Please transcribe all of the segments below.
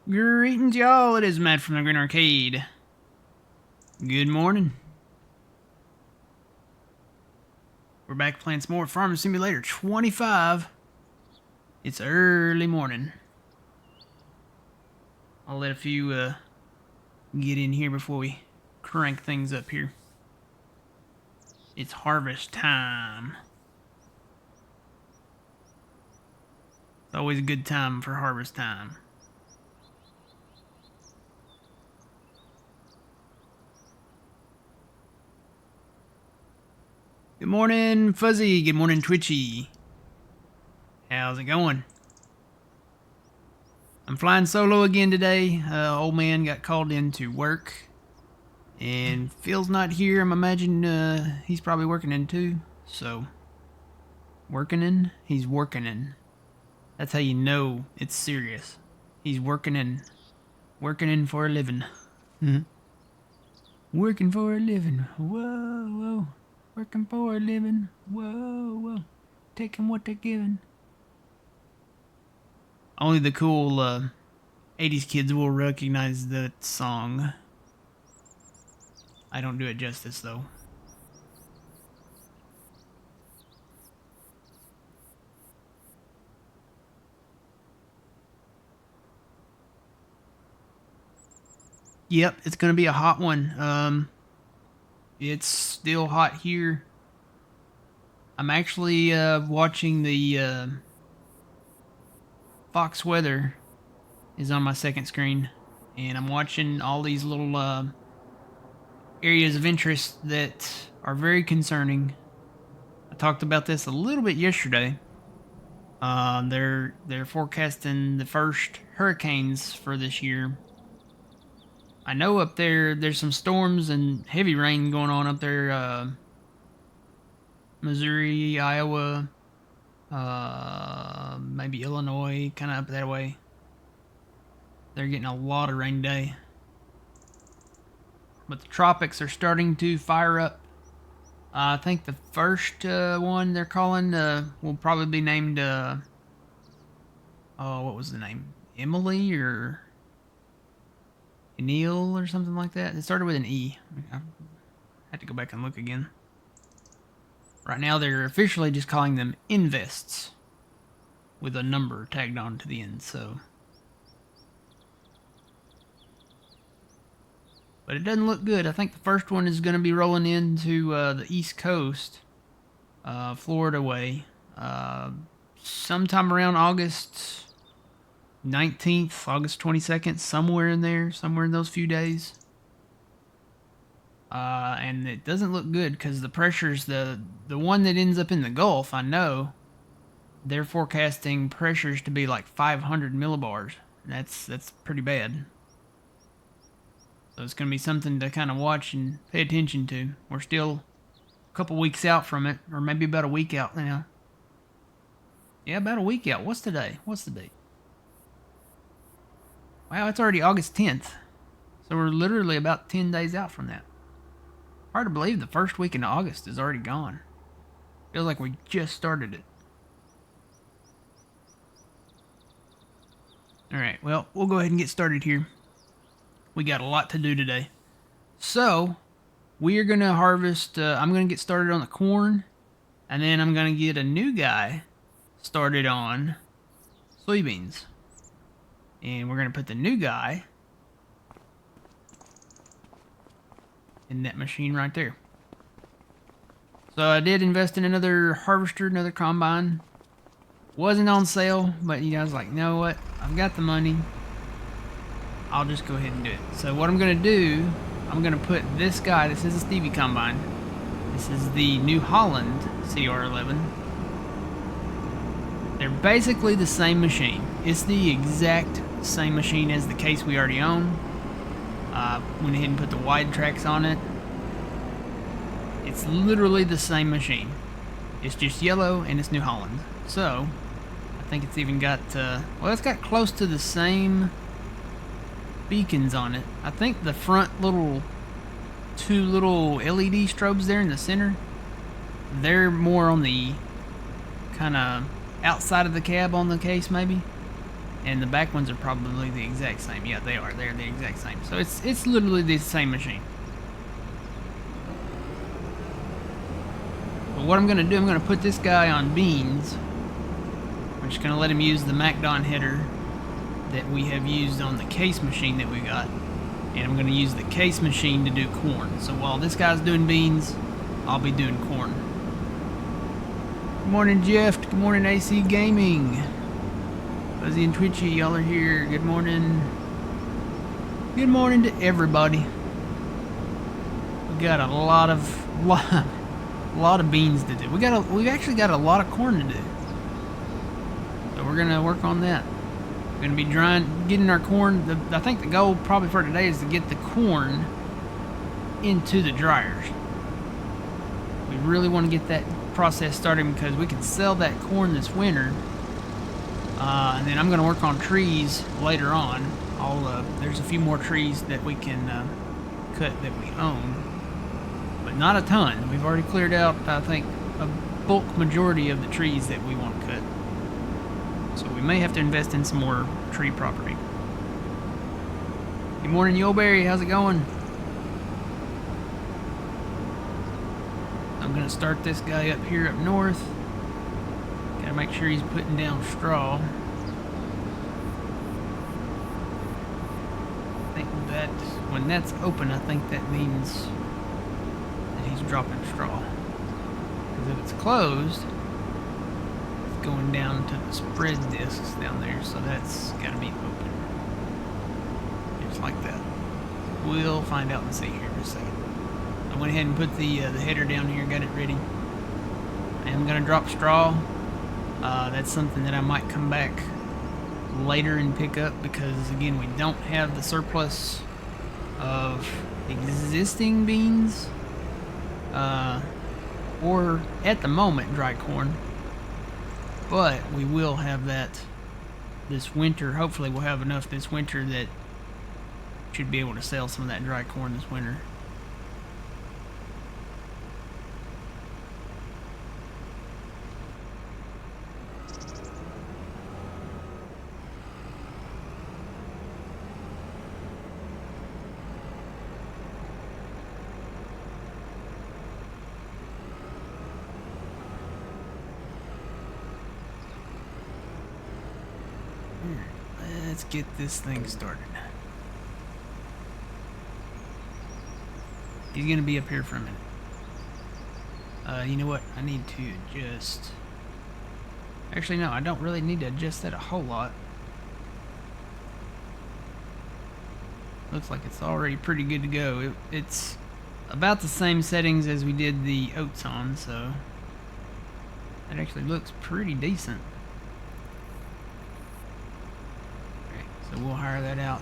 Greetings, y'all. It is Matt from the Green Arcade. Good morning. We're back playing some more Farming Simulator 25. It's early morning. I'll let a few get in here before we crank things up here. It's harvest time. It's always a good time for harvest time. Good morning, Fuzzy. Good morning, Twitchy. How's it going? I'm flying solo again today. Old man got called in to work. And Phil's not here. I'm imagining he's probably working in too. So, he's working in. That's how you know it's serious. He's working in for a living. Working for a living. Whoa, whoa. Working for a living. Whoa, whoa. Taking what they're giving. Only the cool 80s kids will recognize that song. I don't do it justice, though. Yep, it's going to be a hot one. It's still hot here. I'm actually watching the Fox weather is on my second screen, and I'm watching all these little areas of interest that are very concerning. I talked about this a little bit yesterday. They're forecasting the first hurricanes for this year. I know up there's some storms and heavy rain going on up there, Missouri, Iowa, maybe Illinois, kind of up that way. They're getting a lot of rain today. But the tropics are starting to fire up. I think the first one they're calling will probably be named, oh, what was the name? Emily or Neil or something like that. It started with an E. I had to go back and look again. Right now they're officially just calling them invests with a number tagged on to the end, so. But it doesn't look good. I think the first one is going to be rolling into the East Coast, Florida way, sometime around August 19th, August 22nd, somewhere in there, somewhere in those few days. And it doesn't look good because the pressures, the one that ends up in the Gulf, I know, they're forecasting pressures to be like 500 millibars. That's pretty bad. So it's going to be something to kind of watch and pay attention to. We're still a couple weeks out from it, or maybe about a week out now. Yeah, about a week out. What's today? What's the date? Wow, it's already August 10th. So we're literally about 10 days out from that. Hard to believe the first week in August is already gone. Feels like we just started it. Alright, well, we'll go ahead and get started here. We got a lot to do today. So, we are going to harvest, I'm going to get started on the corn, and then I'm going to get a new guy started on soybeans. And we're going to put the new guy in that machine right there. So I did invest in another harvester, another combine. Wasn't on sale, but I was like, you know what? I've got the money. I'll just go ahead and do it. So what I'm going to do, I'm going to put this guy, this is a Stevie combine. This is the New Holland CR11. They're basically the same machine. It's the exact same machine as the case we already own. Went ahead and put the wide tracks on it. It's literally the same machine. It's just yellow and it's New Holland. So, I think it's even got, well, it's got close to the same beacons on it. I think the front two little LED strobes there in the center, they're more on the kind of outside of the cab on the case maybe. And the back ones are probably the exact same. Yeah, they are. They're the exact same. So it's literally the same machine. But what I'm going to do, I'm going to put this guy on beans. I'm just going to let him use the MacDon header that we have used on the case machine that we got. And I'm going to use the case machine to do corn. So while this guy's doing beans, I'll be doing corn. Good morning, Jeff. Good morning, AC Gaming. Fuzzy and Twitchy, y'all are here. Good morning. Good morning to everybody. We got a lot of beans to do. We've actually got a lot of corn to do. So we're gonna work on that. We're gonna be getting our corn. I think the goal probably for today is to get the corn into the dryers. We really want to get that process started because we can sell that corn this winter. And then I'm going to work on trees later on. There's a few more trees that we can cut that we own, but not a ton. We've already cleared out, I think, a bulk majority of the trees that we want to cut. So we may have to invest in some more tree property. Good morning, Yoberry. How's it going? I'm going to start this guy up here up north. Gotta make sure he's putting down straw. I think that when that's open, I think that means that he's dropping straw. Because if it's closed, it's going down to the spread discs down there, so that's gotta be open. Just like that. We'll find out and see here in a second. I went ahead and put the header down here, got it ready. I am gonna drop straw. That's something that I might come back later and pick up because, again, we don't have the surplus of existing beans or, at the moment, dry corn. But we will have that this winter. Hopefully we'll have enough this winter that should be able to sell some of that dry corn this winter. Let's get this thing started. He's gonna be up here for a minute. You know what? I need to adjust. Actually, no, I don't really need to adjust that a whole lot. Looks like it's already pretty good to go. It's about the same settings as we did the oats on, so that actually looks pretty decent. So we'll hire that out.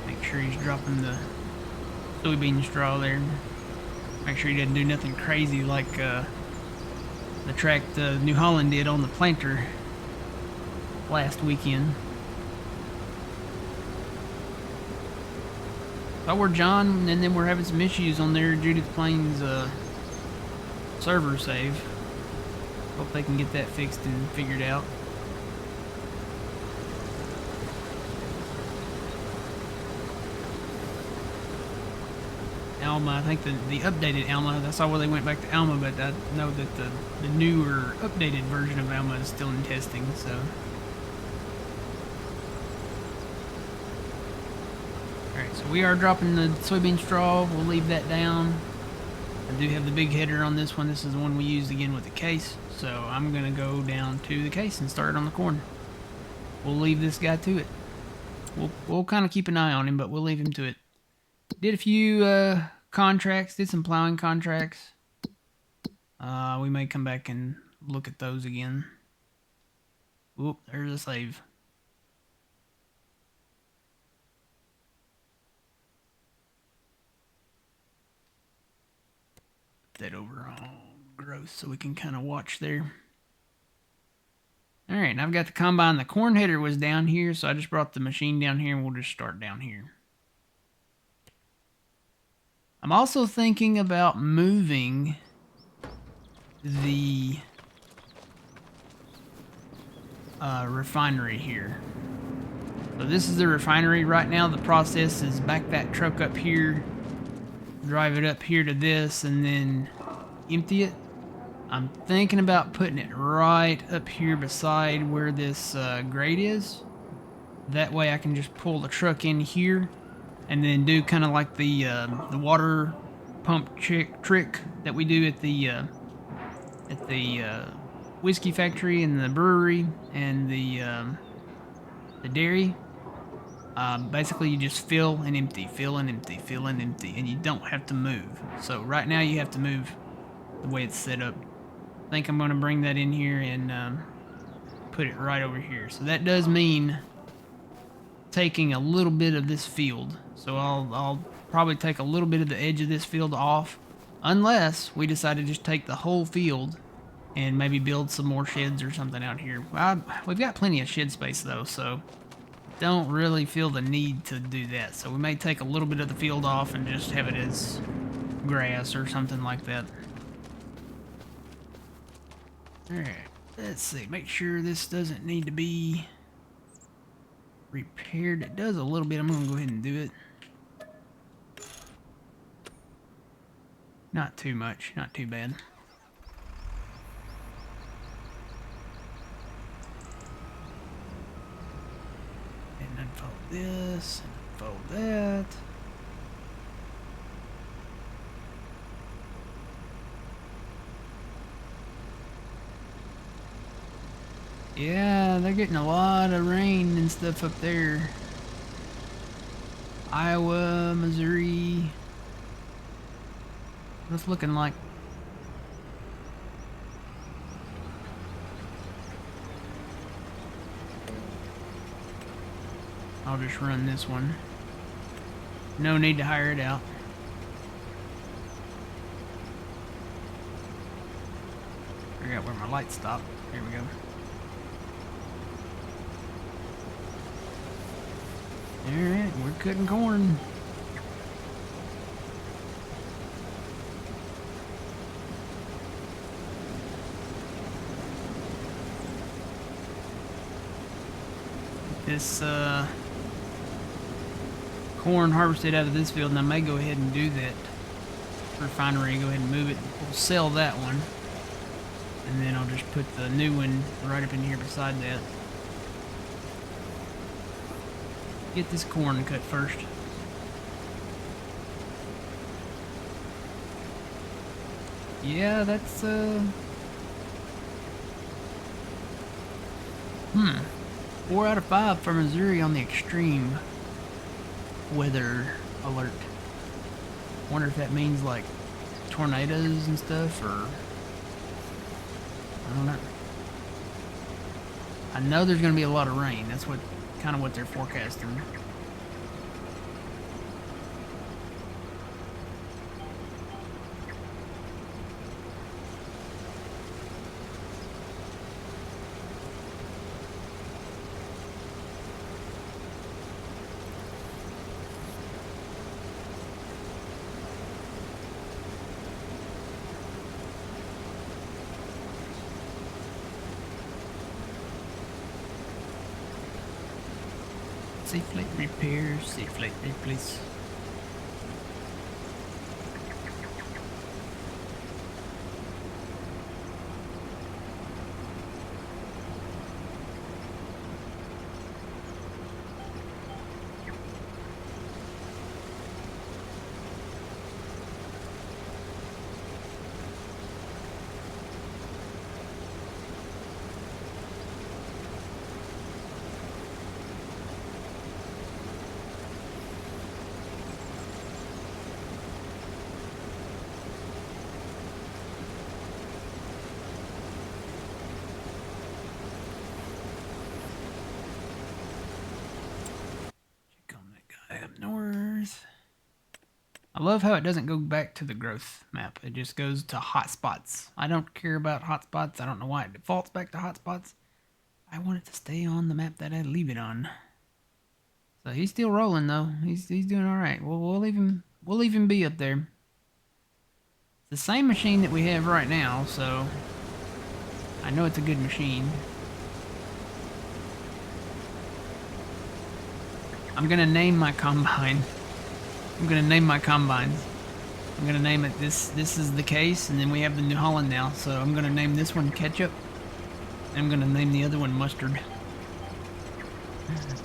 Make sure he's dropping the soybean straw there. Make sure he doesn't do nothing crazy like the track the New Holland did on the planter last weekend. If I were John, and then we're having some issues on their Judith Plains server save. Hope they can get that fixed and figured out. Alma, I think the updated Alma, I saw where they went back to Alma, but I know that the newer, updated version of Alma is still in testing, so. Alright, so we are dropping the soybean straw. We'll leave that down. I do have the big header on this one. This is the one we used again with the case, so I'm going to go down to the case and start on the corn. We'll leave this guy to it. We'll kind of keep an eye on him, but we'll leave him to it. Did a few contracts, did some plowing contracts. We may come back and look at those again. Oop, there's a save. Put that over all gross so we can kind of watch there. Alright, and I've got the combine. The corn header was down here, so I just brought the machine down here and we'll just start down here. I'm also thinking about moving the refinery here. So this is the refinery right now. The process is back that truck up here, drive it up here to this, and then empty it. I'm thinking about putting it right up here beside where this grate is. That way I can just pull the truck in here and then do kind of like the water pump trick that we do at the whiskey factory and the brewery and the dairy. Basically, you just fill and empty, fill and empty, fill and empty, and you don't have to move. So right now you have to move the way it's set up. I think I'm going to bring that in here and put it right over here. So that does mean taking a little bit of this field. So I'll probably take a little bit of the edge of this field off, unless we decide to just take the whole field and maybe build some more sheds or something out here. We've got plenty of shed space though, so don't really feel the need to do that. So we may take a little bit of the field off and just have it as grass or something like that. Alright, let's see. Make sure this doesn't need to be repaired. It does a little bit. I'm going to go ahead and do it. Not too much. Not too bad. And unfold this. And unfold that. Yeah, they're getting a lot of rain and stuff up there. Iowa, Missouri. What's looking like? I'll just run this one. No need to hire it out. Figure out where my lights stop. Here we go. Alright, we're cutting corn. This corn harvested out of this field, and I may go ahead and do that refinery, go ahead and move it. We'll sell that one, and then I'll just put the new one right up in here beside that. Get this corn cut first. Yeah, that's 4 out of 5 for Missouri on the extreme weather alert. Wonder if that means like tornadoes and stuff, or I don't know. I know there's gonna be a lot of rain. That's what kind of what they're forecasting. Safe flight repair, safe flight replace. I love how it doesn't go back to the growth map. It just goes to hotspots. I don't care about hotspots. I don't know why it defaults back to hotspots. I want it to stay on the map that I leave it on. So he's still rolling though. He's doing all right. We'll leave him be up there. It's the same machine that we have right now, so I know it's a good machine. I'm gonna name my combine. I'm gonna name my combines. I'm gonna name it this. This is the case, and then we have the New Holland now. So I'm gonna name this one ketchup. And I'm gonna name the other one mustard.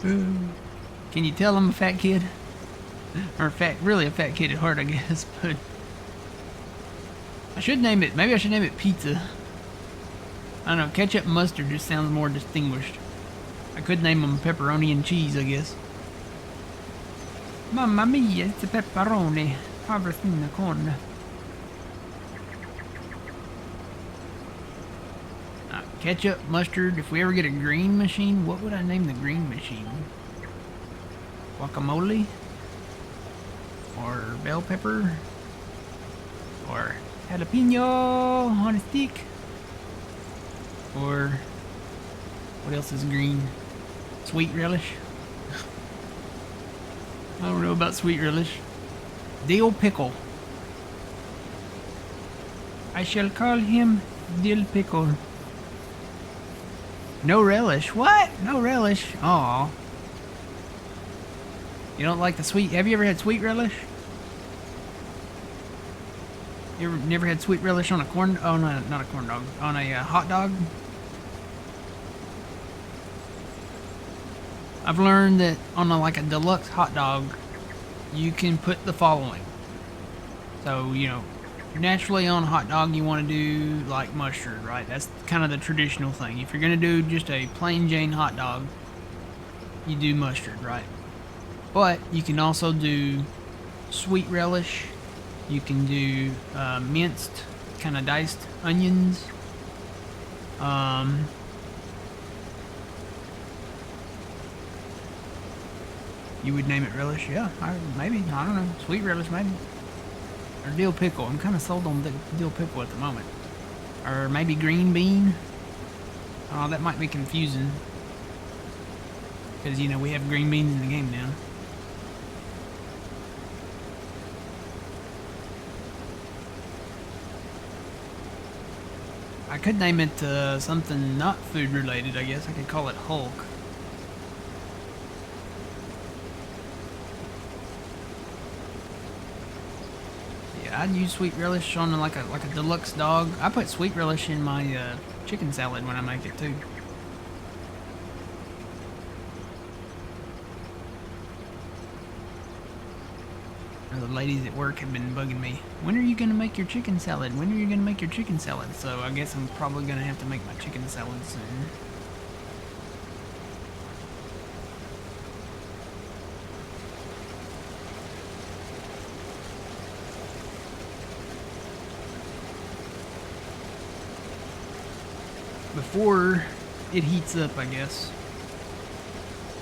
Can you tell I'm a fat kid? Or really a fat kid at heart, I guess. But I should name it. Maybe I should name it pizza. I don't know. Ketchup and mustard just sounds more distinguished. I could name them pepperoni and cheese, I guess. Mamma mia, it's a pepperoni. Harvest in the corner. Ketchup, mustard. If we ever get a green machine, what would I name the green machine? Guacamole? Or bell pepper? Or jalapeno on a stick? Or what else is green? Sweet relish? I don't know about sweet relish. Dill pickle. I shall call him Dill Pickle. No relish. What? No relish? Aw. You don't like the sweet? Have you ever had sweet relish? You ever never had sweet relish on a corn? Oh no, not a corn dog. On a hot dog. I've learned that on like a deluxe hot dog, you can put the following. So you know, naturally on a hot dog you want to do like mustard, right? That's kind of the traditional thing. If you're gonna do just a plain Jane hot dog, you do mustard, right? But you can also do sweet relish. You can do minced, kind of diced onions. You would name it relish, yeah. Maybe, I don't know. Sweet relish, maybe. Or dill pickle. I'm kind of sold on dill pickle at the moment. Or maybe green bean. Oh, that might be confusing. Because, you know, we have green beans in the game now. I could name it something not food related, I guess. I could call it Hulk. Yeah, I'd use sweet relish on like a deluxe dog. I put sweet relish in my chicken salad when I make it too. The ladies at work have been bugging me. When are you gonna make your chicken salad? When are you gonna make your chicken salad? So I guess I'm probably gonna have to make my chicken salad soon. Before it heats up, I guess.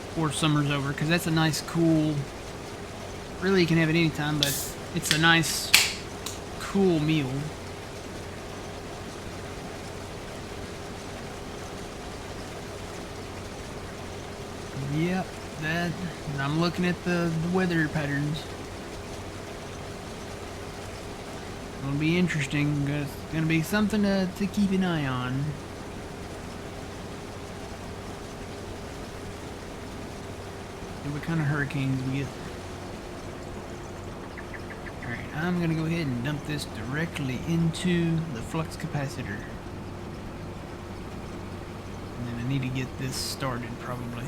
Before summer's over, because that's a nice cool. Really, you can have it anytime, but it's a nice, cool meal. Yep, that. And I'm looking at the weather patterns. It'll be interesting. It's gonna be something to keep an eye on. See what kind of hurricanes we get. Alright, I'm gonna go ahead and dump this directly into the flux capacitor. And then I need to get this started probably.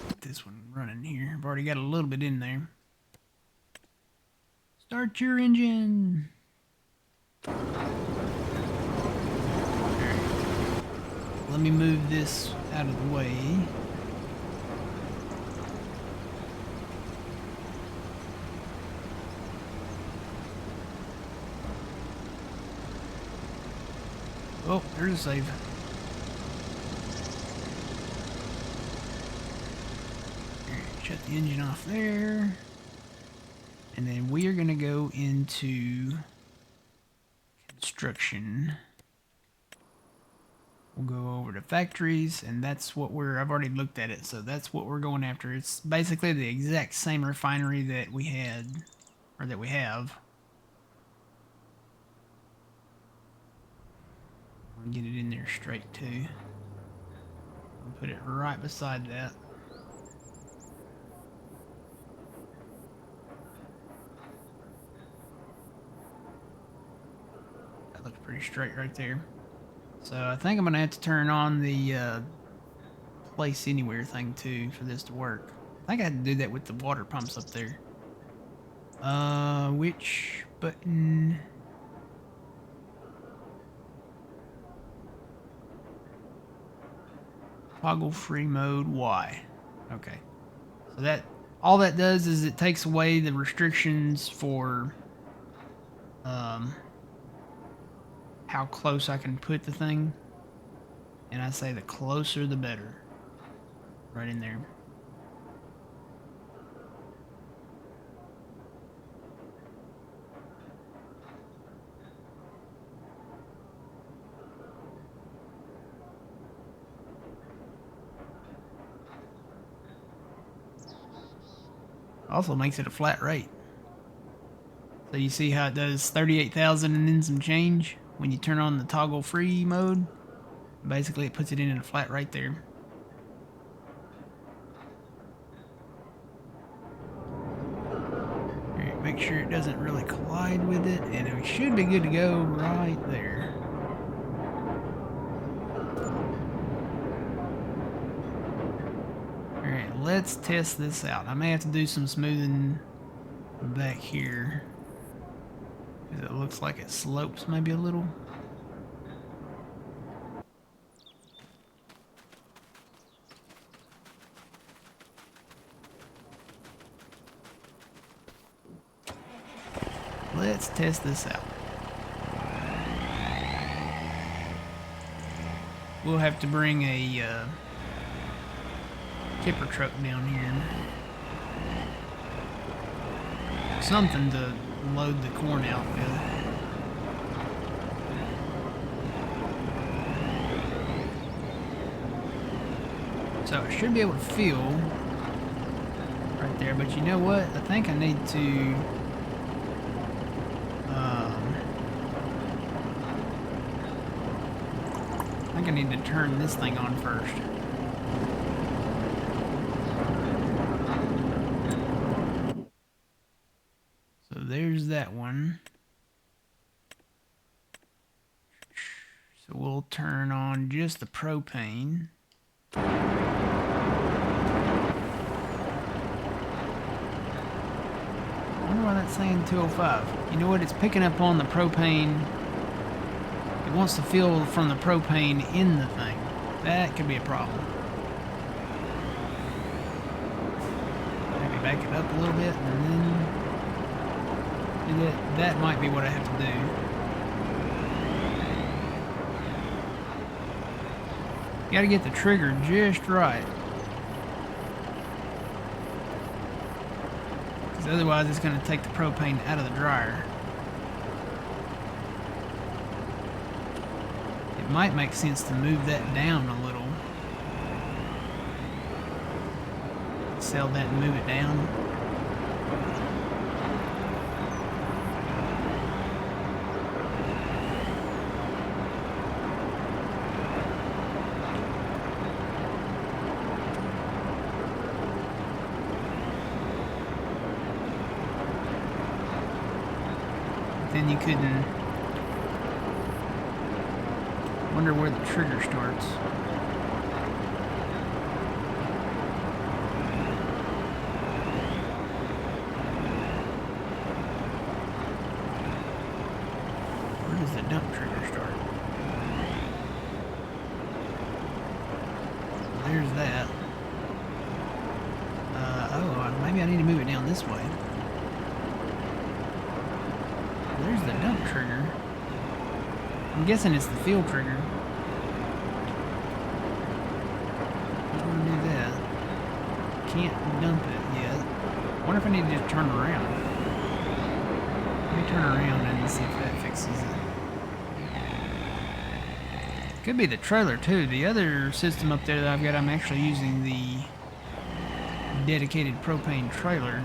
Get this one running here. I've already got a little bit in there. Start your engine! Let me move this out of the way. Oh, there's a save. Alright, shut the engine off there. And then we are going to go into construction. We'll go over to factories, and that's what I've already looked at it, so that's what we're going after. It's basically the exact same refinery that we had or that we have. I'll get it in there straight too. I'll put it right beside that. That looks pretty straight right there. So I think I'm gonna have to turn on the place anywhere thing too for this to work. I think I had to do that with the water pumps up there. Which button? Toggle free mode Y. Okay. So that all that does is it takes away the restrictions for how close I can put the thing. And I say the closer the better. Right in there. Also makes it a flat rate. So you see how it does 38,000 and then some change when you turn on the toggle free mode. Basically it puts it in a flat rate there. Alright, make sure it doesn't really collide with it, and we should be good to go right there. Alright, let's test this out. I may have to do some smoothing back here, because it looks like it slopes maybe a little. Let's test this out. We'll have to bring a tipper truck down here. Something to load the corn out with. So I should be able to feel right there, but you know what? I think I need to I think I need to turn this thing on first. So there's that one. So we'll turn on just the propane. I wonder why that's saying 205. You know what? It's picking up on the propane. It wants to feel from the propane in the thing. That could be a problem. Maybe back it up a little bit and then do that. That might be what I have to do. You gotta get the trigger just right. Because otherwise it's gonna take the propane out of the dryer. It might make sense to move that down a little. Sell that and move it down. Then you couldn't. Wonder where the trigger starts. Where does the dump trigger start? There's that. Oh, maybe I need to move it down this way. There's the dump trigger. I'm guessing it's the field trigger. I'm gonna do that. Can't dump it yet. I wonder if I need to just turn around. Let me turn around and see if that fixes it. Could be the trailer too. The other system up there that I've got, I'm actually using the dedicated propane trailer.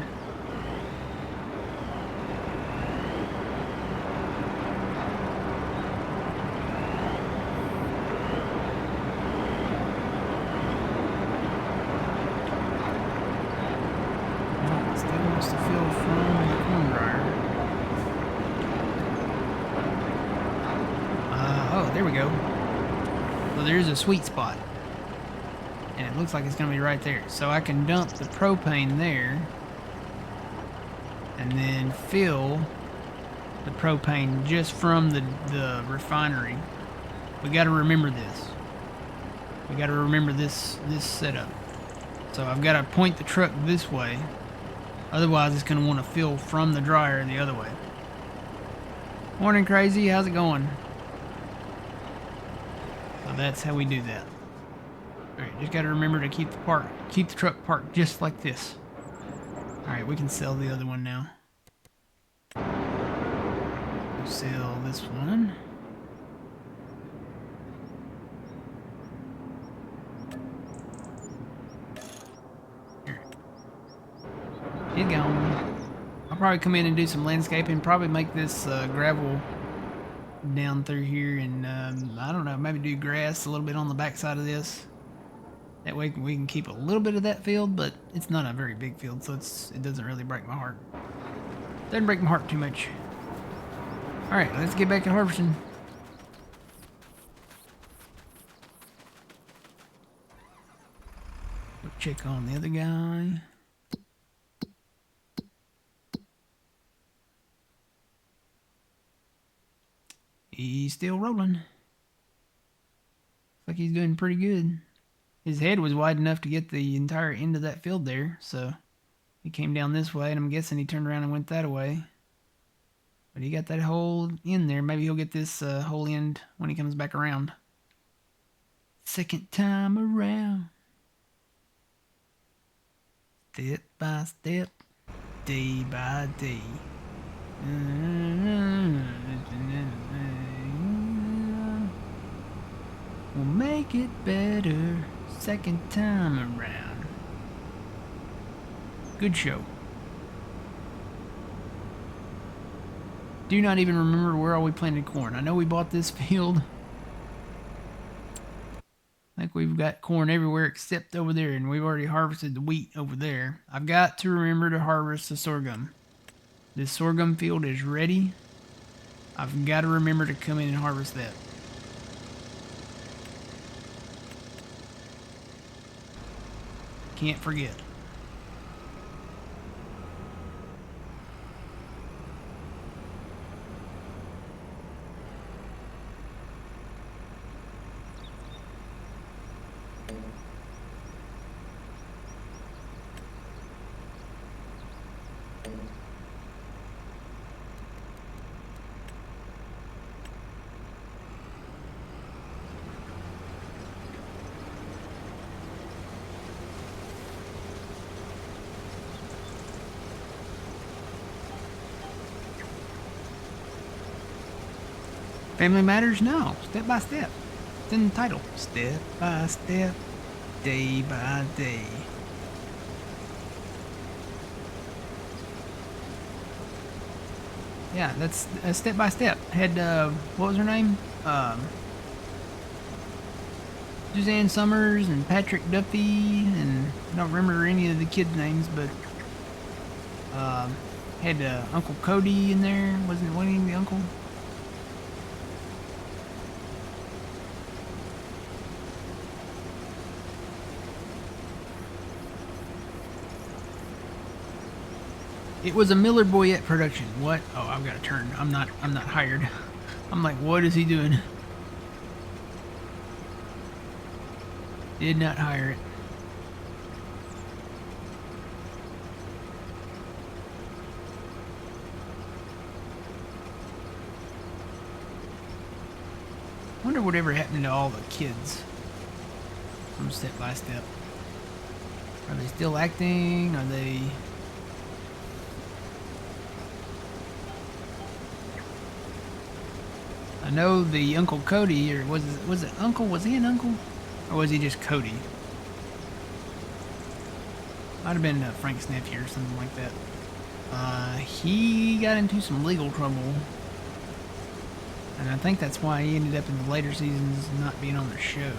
go. Well, there's a sweet spot. And it looks like it's going to be right there. So I can dump the propane there. And then fill the propane just from the refinery. We got to remember this. We got to remember this setup. So I've got to point the truck this way. Otherwise, it's going to want to fill from the dryer the other way. Morning, Crazy. How's it going? So that's how we do that. Alright, just got to remember to keep the truck parked just like this. Alright, we can sell the other one now. We'll sell this one. Here. It's gone. I'll probably come in and do some landscaping, probably make this gravel down through here, and I don't know, maybe do grass a little bit on the back side of this. That way we can keep a little bit of that field, but it's not a very big field, so it doesn't really break my heart. Doesn't break my heart too much. Alright, let's get back to harvesting. We'll check on the other guy. He's still rolling. Looks like he's doing pretty good. His head was wide enough to get the entire end of that field there, so he came down this way, and I'm guessing he turned around and went that way. But he got that whole end there. Maybe he'll get this whole end when he comes back around. Second time around. Step by step, day by day. We'll make it better second time around. Good show. Do not even remember where all we planted corn. I know we bought this field. I think we've got corn everywhere except over there, and we've already harvested the wheat over there. I've got to remember to harvest the sorghum. This sorghum field is ready. I've got to remember to come in and harvest that. Can't forget. Family Matters? No. Step by step. It's in the title. Step by step, day by day. Yeah, that's step by step. Had, what was her name? Suzanne Summers and Patrick Duffy, and I don't remember any of the kids' names, but had Uncle Cody in there. Wasn't he the uncle? It was a Miller Boyette production. What? Oh, I've got to turn. I'm not hired. I'm like, what is he doing? Did not hire it. Wonder whatever happened to all the kids from Step by Step. Are they still acting? Are they... I know the Uncle Cody, or was it Uncle? Was he an uncle? Or was he just Cody? Might have been Frank's nephew or something like that. He got into some legal trouble. And I think that's why he ended up in the later seasons not being on the show.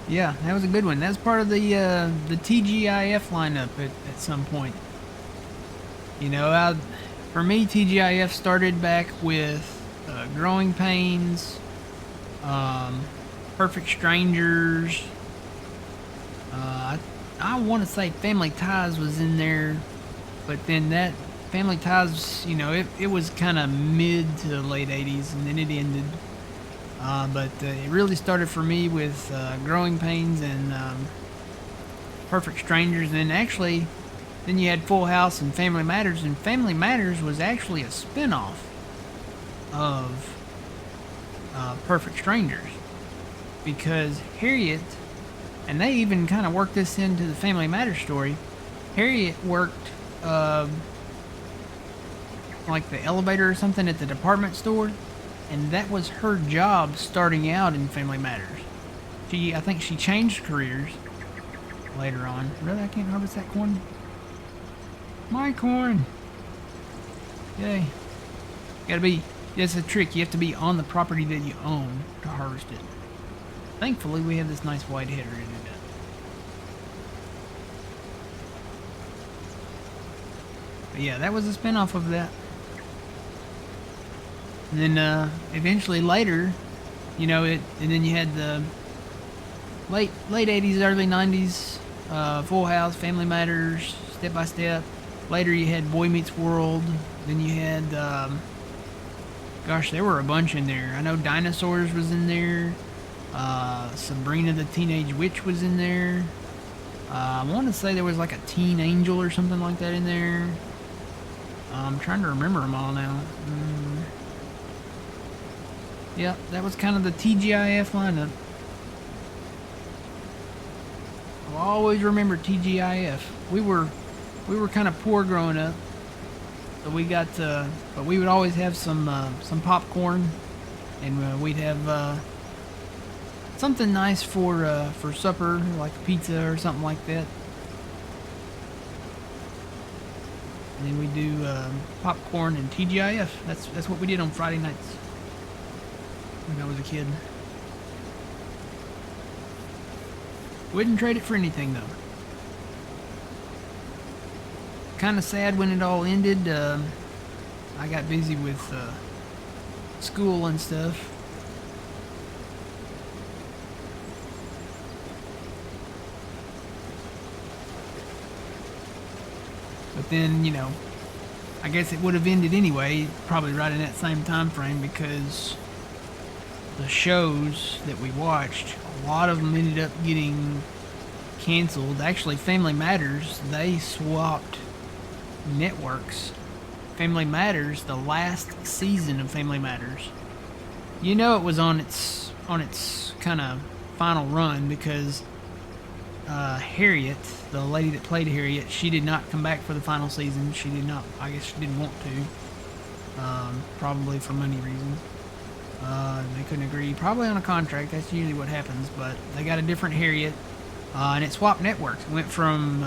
Yeah, that was a good one. That was part of the TGIF lineup at some point. You know, for me, TGIF started back with Growing Pains, um, Perfect Strangers. I want to say Family Ties was in there, but then that Family Ties, you know, it was kind of mid to the late 80s, and then it ended. But it really started for me with Growing Pains and Perfect Strangers, and actually, then you had Full House and Family Matters, and Family Matters was actually a spinoff of Perfect Strangers, because Harriet, and they even kind of worked this into the Family Matters story. Harriet worked like the elevator or something at the department store, and that was her job starting out in Family Matters. I think she changed careers later on. Really, I can't harvest that corn. My corn. Yay. Gotta be. That's a trick. You have to be on the property that you own to harvest it. Thankfully, we have this nice white header in it. But yeah, that was a spinoff of that. And then eventually later, you know, and then you had the late 80s, early 90s, Full House, Family Matters, Step by Step. Later you had Boy Meets World. Then you had, gosh, there were a bunch in there. I know Dinosaurs was in there. Sabrina the Teenage Witch was in there. I want to say there was like a Teen Angel or something like that in there. I'm trying to remember them all now. Yep, that was kind of the TGIF lineup. I'll always remember TGIF. We were kind of poor growing up, so we got but we would always have some popcorn, and we'd have something nice for supper, like pizza or something like that. And then we do popcorn and TGIF. That's what we did on Friday nights when I was a kid. Wouldn't trade it for anything though. Kind of sad when it all ended. I got busy with school and stuff. But then, you know, I guess it would have ended anyway, probably right in that same time frame, because the shows that we watched, a lot of them ended up getting canceled. Actually, Family Matters, they swapped networks. Family Matters, the last season of Family Matters, you know, it was on its kind of final run, because Harriet, the lady that played Harriet, she did not come back for the final season. She did not. I guess she didn't want to. Probably for money reasons. They couldn't agree. Probably on a contract. That's usually what happens. But they got a different Harriet, and it swapped networks. It went from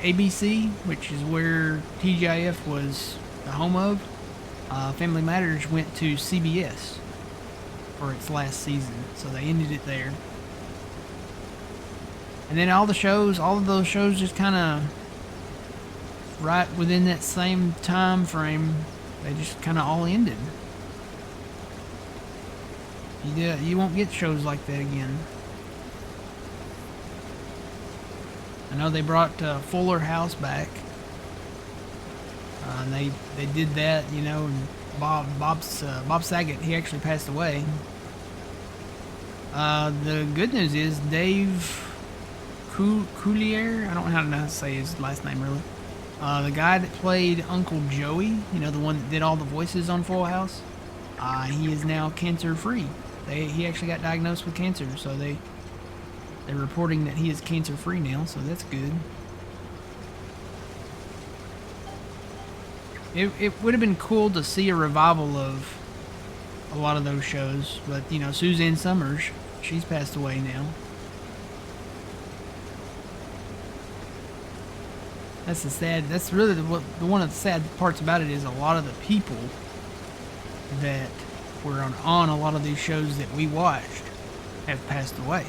ABC, which is where TGIF was the home of. Family Matters went to CBS for its last season, so they ended it there. And then all of those shows just kind of right within that same time frame, they just kind of all ended. You won't get shows like that again. I know they brought Fuller House back. And they did that, you know, and Bob Saget, he actually passed away. The good news is Dave Coulier, I don't know how to say his last name really. The guy that played Uncle Joey, you know, the one that did all the voices on Full House, he is now cancer free. He actually got diagnosed with cancer, so they're reporting that he is cancer free now, so that's good. It would have been cool to see a revival of a lot of those shows, but you know, Suzanne Summers, she's passed away now. That's really one of the sad parts about it, is a lot of the people that were on a lot of these shows that we watched have passed away.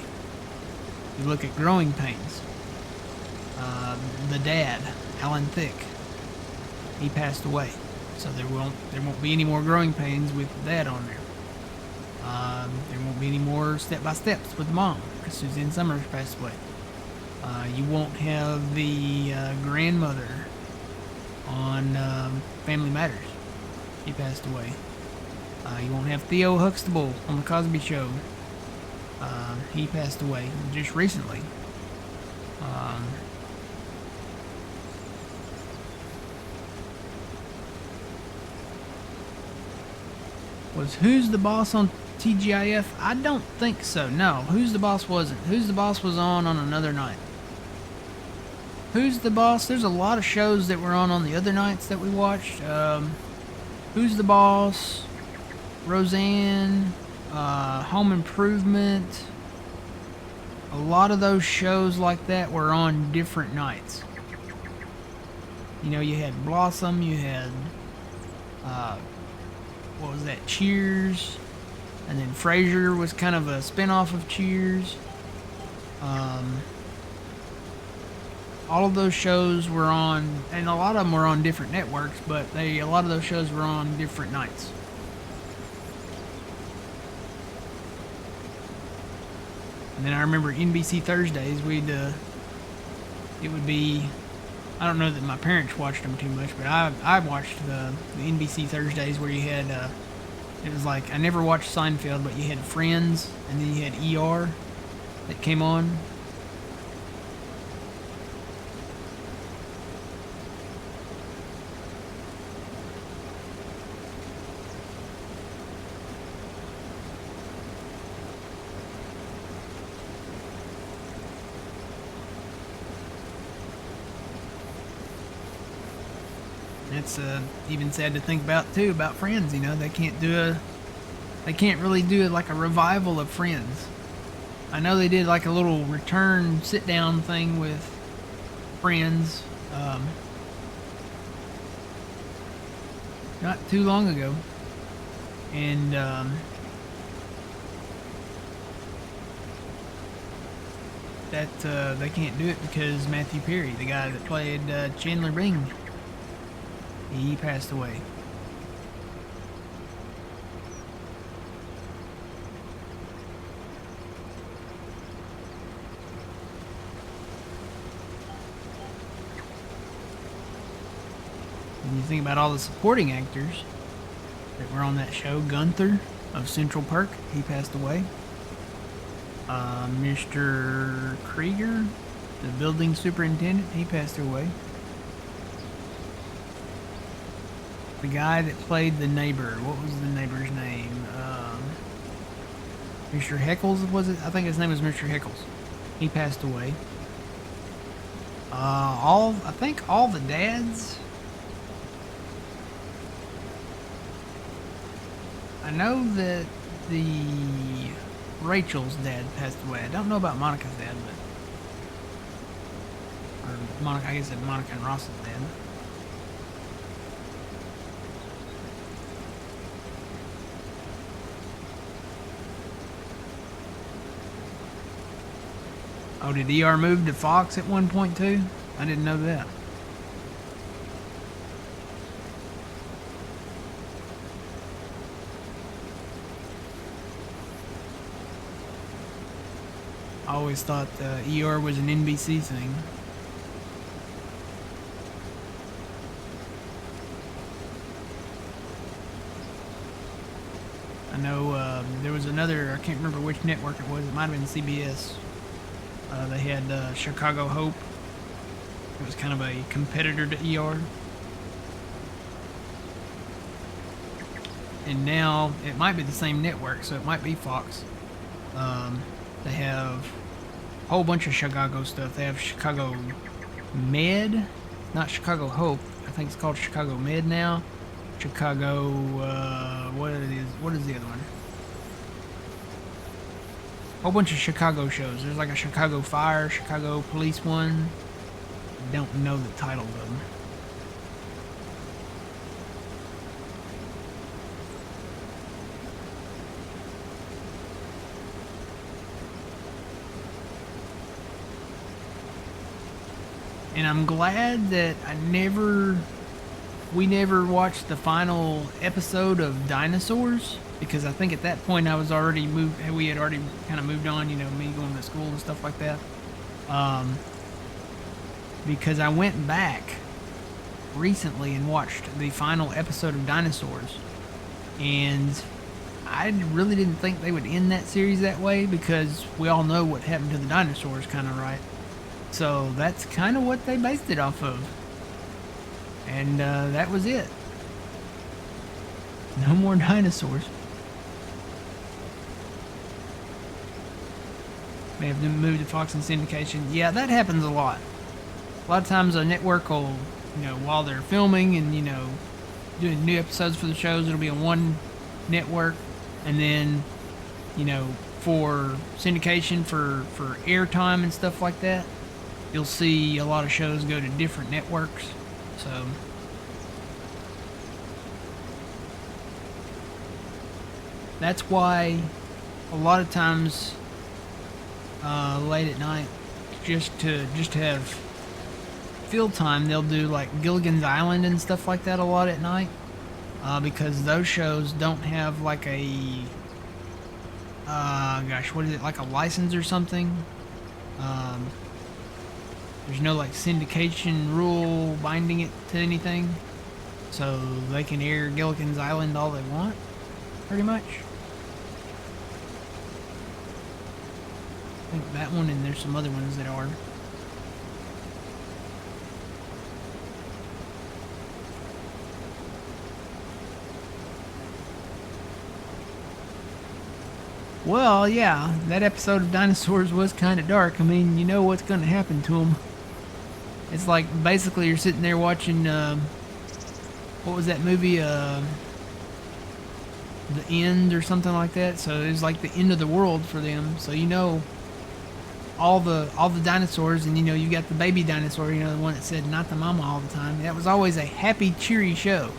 You look at Growing Pains. The dad, Alan Thicke, he passed away, so there won't be any more Growing Pains with Dad on there. There won't be any more Step by Steps with Mom, because Suzanne Summers passed away. You won't have the grandmother on Family Matters. He passed away. You won't have Theo Huxtable on The Cosby Show. He passed away just recently. Was Who's the Boss on TGIF? I don't think so. No, Who's the Boss wasn't. Who's the Boss was on another night. Who's the Boss? There's a lot of shows that were on the other nights that we watched. Who's the Boss? Roseanne, Home Improvement. A lot of those shows like that were on different nights. You know, you had Blossom, you had, what was that, Cheers, and then Frasier was kind of a spin-off of Cheers. All of those shows were on, and a lot of them were on different networks, but a lot of those shows were on different nights. And then I remember NBC Thursdays, it would be, I don't know that my parents watched them too much, but I watched the NBC Thursdays where you had, it was like, I never watched Seinfeld, but you had Friends, and then you had ER that came on. It's even sad to think about too, about Friends. You know, they can't really do it like a revival of Friends. I know they did like a little return sit down thing with Friends not too long ago, and that they can't do it because Matthew Perry, the guy that played Chandler Bing, he passed away. And you think about all the supporting actors that were on that show. Gunther of Central Perk, he passed away. Mr. Krieger, the building superintendent, he passed away. The guy that played the neighbor, what was the neighbor's name? Mr. Heckles, was it? I think his name was Mr. Heckles. He passed away. I think all the dads. I know that Rachel's dad passed away. I don't know about Monica's dad, or Monica. I guess it's Monica and Ross's dad. Oh, did ER move to Fox at one point too? I didn't know that. I always thought ER was an NBC thing. I know there was another, I can't remember which network it was. It might have been CBS. They had Chicago Hope. It was kind of a competitor to ER. And now it might be the same network, so it might be Fox. They have a whole bunch of Chicago stuff. They have Chicago Med, not Chicago Hope. I think it's called Chicago Med now. Chicago, what is the other one? Whole bunch of Chicago shows. There's like a Chicago Fire, Chicago Police one. I don't know the title of them. And I'm glad that we never watched the final episode of Dinosaurs, because I think at that point I was already we had already kind of moved on, me going to school and stuff like that. Because I went back recently and watched the final episode of Dinosaurs, and I really didn't think they would end that series that way, because we all know what happened to the dinosaurs, kind of, right? So that's kind of what they based it off of. And that was it. No more dinosaurs. May have moved to Fox and syndication. Yeah, that happens a lot. A lot of times a network will, while they're filming and, doing new episodes for the shows, it'll be on one network. And then, for syndication, for airtime and stuff like that, you'll see a lot of shows go to different networks. So that's why a lot of times late at night, just to have field time, they'll do like Gilligan's Island and stuff like that a lot at night, because those shows don't have like a what is it, like a license or something. There's no like syndication rule binding it to anything, so they can air Gilligan's Island all they want, pretty much. I think that one, and there's some other ones that are. Well, yeah, that episode of Dinosaurs was kind of dark. I mean, you know what's going to happen to them. It's like, basically, you're sitting there watching, what was that movie, The End or something like that. So it was like the end of the world for them. So all the dinosaurs, and you got the baby dinosaur, the one that said not the mama all the time. That was always a happy, cheery show.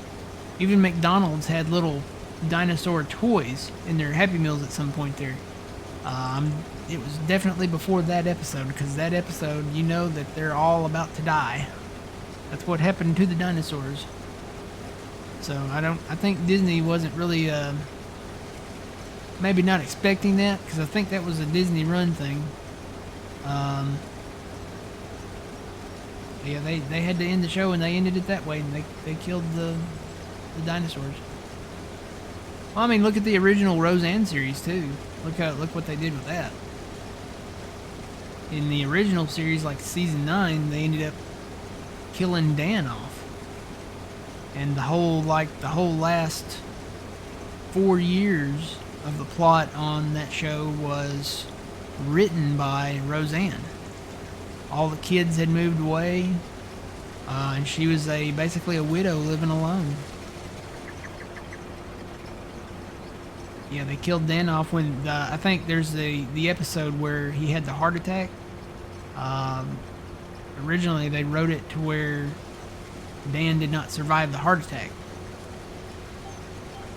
Even McDonald's had little dinosaur toys in their Happy Meals at some point there. It was definitely before that episode, because that episode, that they're all about to die. That's what happened to the dinosaurs. So I think Disney wasn't really maybe not expecting that, because I think that was a Disney run thing. Yeah, they had to end the show, and they ended it that way, and they killed the dinosaurs. Well, I mean, look at the original Roseanne series too. Look what they did with that. In the original series, like season 9, they ended up killing Dan off, and the whole last 4 years of the plot on that show was written by Roseanne. All the kids had moved away, and she was basically a widow living alone. Yeah, they killed Dan off when I think there's the episode where he had the heart attack. Originally, they wrote it to where Dan did not survive the heart attack.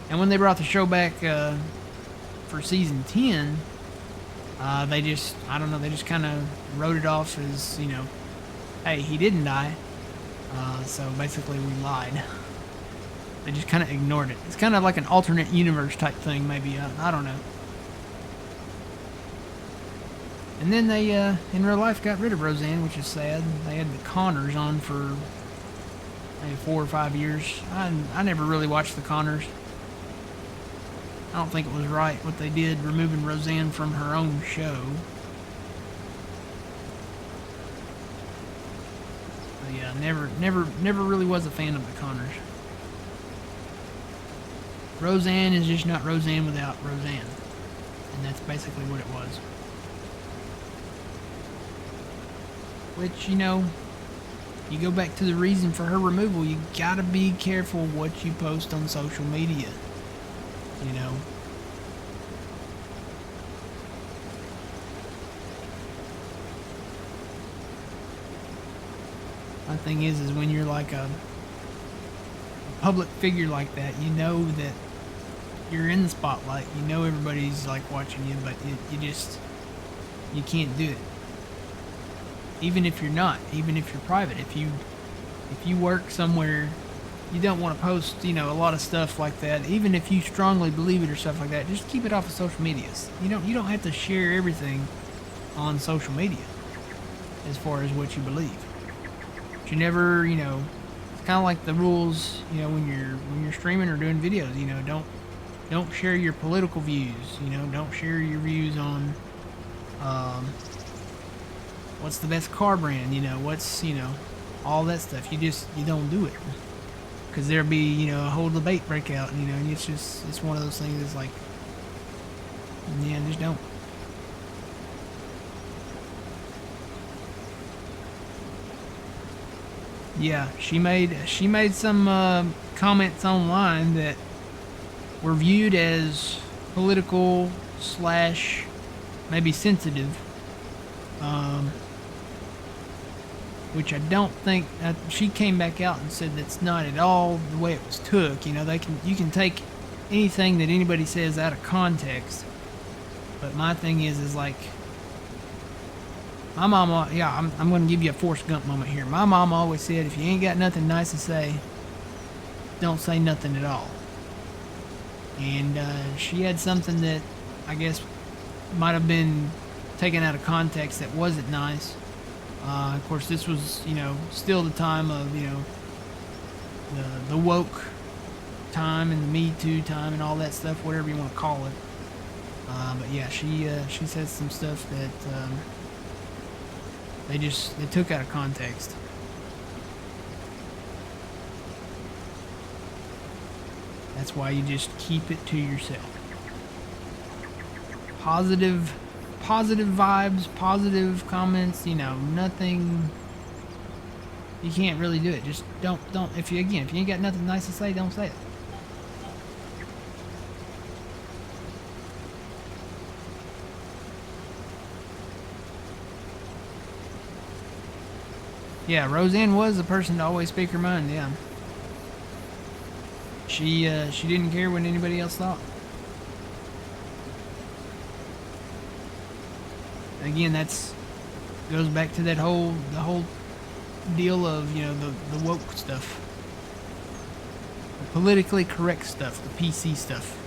And when they brought the show back for season 10, they just kind of wrote it off as, hey, he didn't die. So basically we lied. They just kind of ignored it. It's kind of like an alternate universe type thing, maybe. I don't know. And then they, in real life, got rid of Roseanne, which is sad. They had the Connors on for maybe 4 or 5 years. I never really watched the Connors. I don't think it was right what they did, removing Roseanne from her own show. But yeah, never really was a fan of the Connors. Roseanne is just not Roseanne without Roseanne. And that's basically what it was. Which, you go back to the reason for her removal, you gotta be careful what you post on social media. My thing is when you're like a public figure like that, that you're in the spotlight. Everybody's like watching you, but you can't do it. even if you're not, even if you're private. If you work somewhere, you don't want to post, a lot of stuff like that. Even if you strongly believe it or stuff like that, just keep it off of social medias. You don't have to share everything on social media as far as what you believe. But you never, it's kind of like the rules, when you're streaming or doing videos. Don't share your political views. Don't share your views on what's the best car brand. What's all that stuff. You don't do it, because there'll be a whole debate breakout. And it's one of those things that's like, yeah, just don't. Yeah, she made some comments online that were viewed as political slash maybe sensitive, which I don't think. She came back out and said that's not at all the way it was took. You can take anything that anybody says out of context, but my thing is like, my mama, I'm going to give you a Forrest Gump moment here. My mom always said, if you ain't got nothing nice to say, don't say nothing at all. And she had something that I guess might have been taken out of context that wasn't nice. Of course, this was, still the time of, the woke time and the Me Too time and all that stuff, whatever you want to call it. But yeah, she said some stuff that they took out of context. That's why you just keep it to yourself. Positive vibes, positive comments, nothing. You can't really do it. Just don't. If you ain't got nothing nice to say, don't say it. Yeah, Roseanne was the person to always speak her mind. Yeah. She didn't care what anybody else thought. Again, that's goes back to the whole deal of the woke stuff, the politically correct stuff, the PC stuff.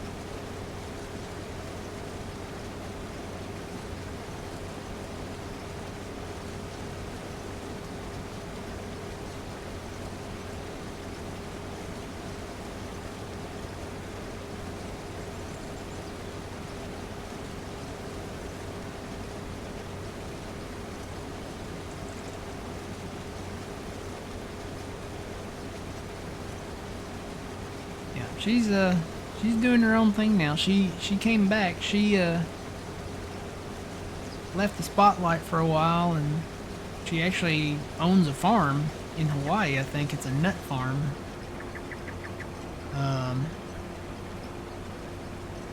She's doing her own thing now. She came back. She left the spotlight for a while, and she actually owns a farm in Hawaii. I think it's a nut farm.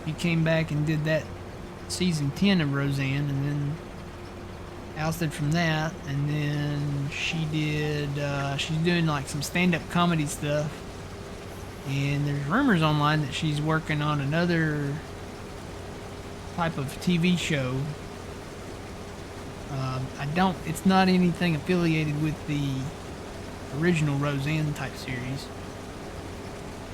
He came back and did that season 10 of Roseanne, and then ousted from that, and then she did she's doing like some stand-up comedy stuff. And there's rumors online that she's working on another type of TV show. It's not anything affiliated with the original Roseanne type series.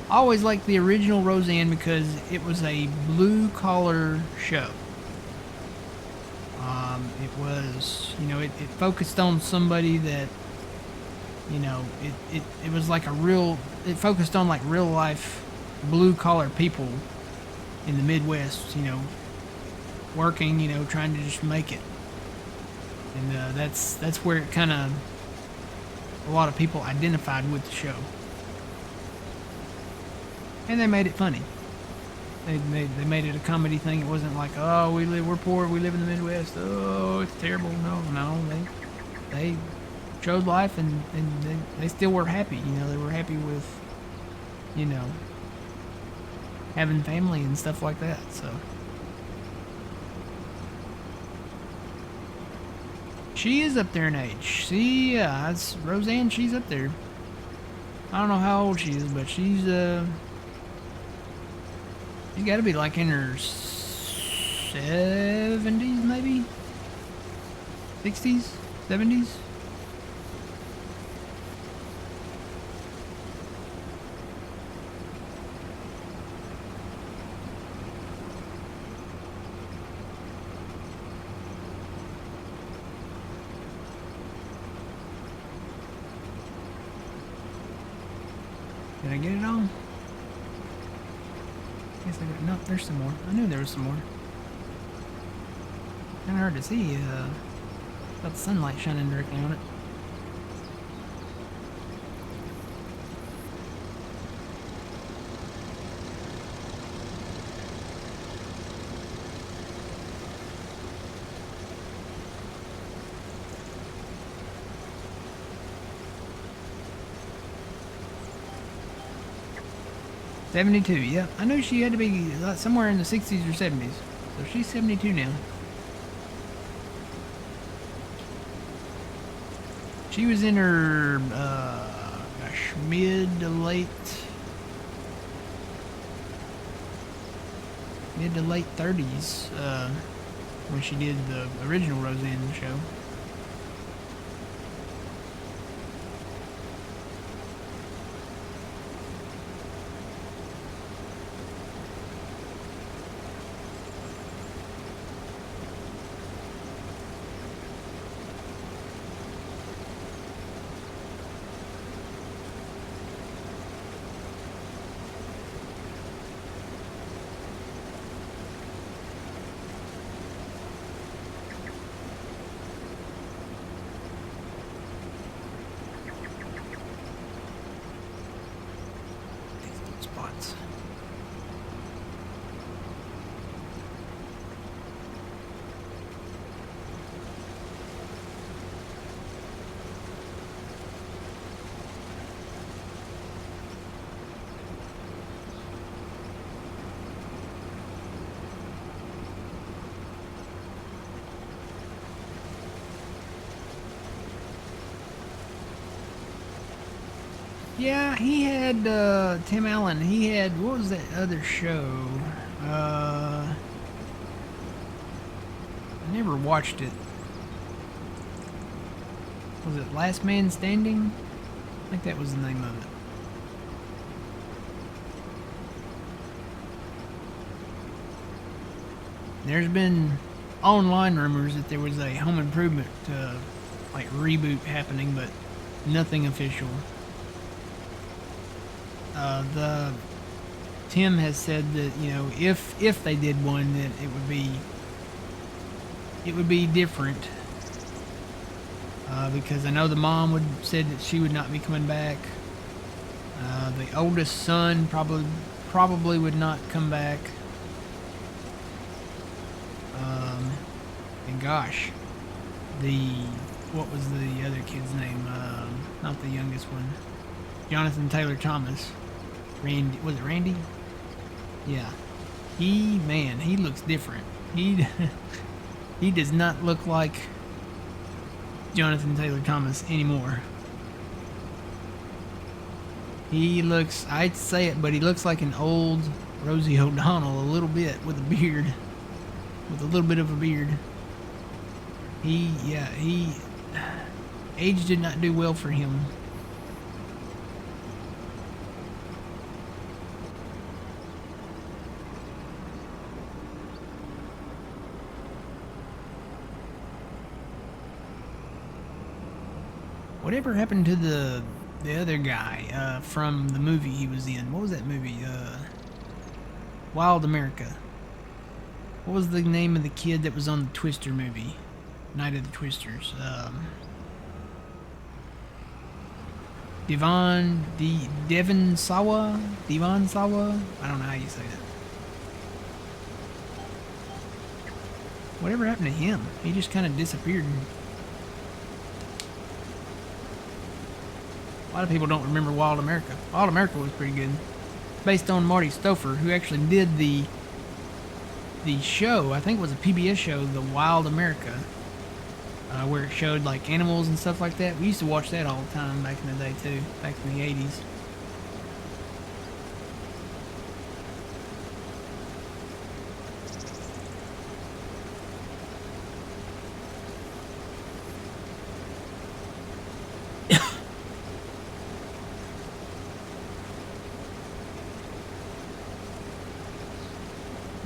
I always liked the original Roseanne because it was a blue collar show. It was, it focused on somebody that, it was like it focused on like real life blue collar people in the Midwest, working, trying to just make it. And that's where it kind of, a lot of people identified with the show. And they made it funny. They made it a comedy thing. It wasn't like, oh, we're poor, we live in the Midwest, oh, it's terrible. No, they showed life, and they still were happy. They were happy with, having family and stuff like that. So she is up there in age. It's Roseanne. She's up there. I don't know how old she is, but she's got to be like in her 70s, maybe 60s. 70s? Did I get it all? Guess I got, no, there's some more. I knew there was some more. Kinda hard to see, got the sunlight shining directly on it. '72, yeah. I knew she had to be somewhere in the 60s or 70s. So she's 72 now. She was in her, gosh, mid to late 30s, when she did the original Roseanne show. Spots. Yeah, he had, Tim Allen, he had, what was that other show? I never watched it. Was it Last Man Standing? I think that was the name of it. There's been online rumors that there was a Home Improvement, like, reboot happening, but nothing official. Tim has said that, you know, if they did one, that it would be different, because I know the mom said that she would not be coming back. The oldest son probably would not come back. And gosh, what was the other kid's name? Not the youngest one. Jonathan Taylor Thomas. Randy, was it Randy? Yeah. He looks different. He does not look like Jonathan Taylor Thomas anymore. He looks, I'd say it, but he looks like an old Rosie O'Donnell a little bit, with a beard. With a little bit of a beard. Age did not do well for him. Whatever happened to the other guy from the movie he was in? What was that movie? Wild America. What was the name of the kid that was on the Twister movie? Night of the Twisters. Devon Sawa? Devon Sawa? I don't know how you say that. Whatever happened to him? He just kind of disappeared. A lot of people don't remember Wild America. Wild America was pretty good. Based on Marty Stouffer, who actually did the show. I think it was a PBS show, The Wild America, where it showed like animals and stuff like that. We used to watch that all the time back in the day too, back in the 80s.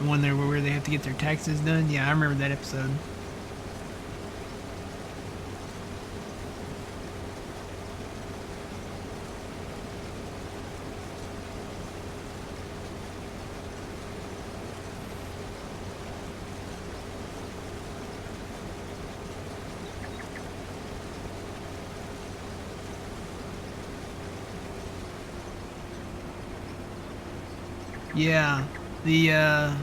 The one there where they have to get their taxes done. Yeah, I remember that episode. Yeah,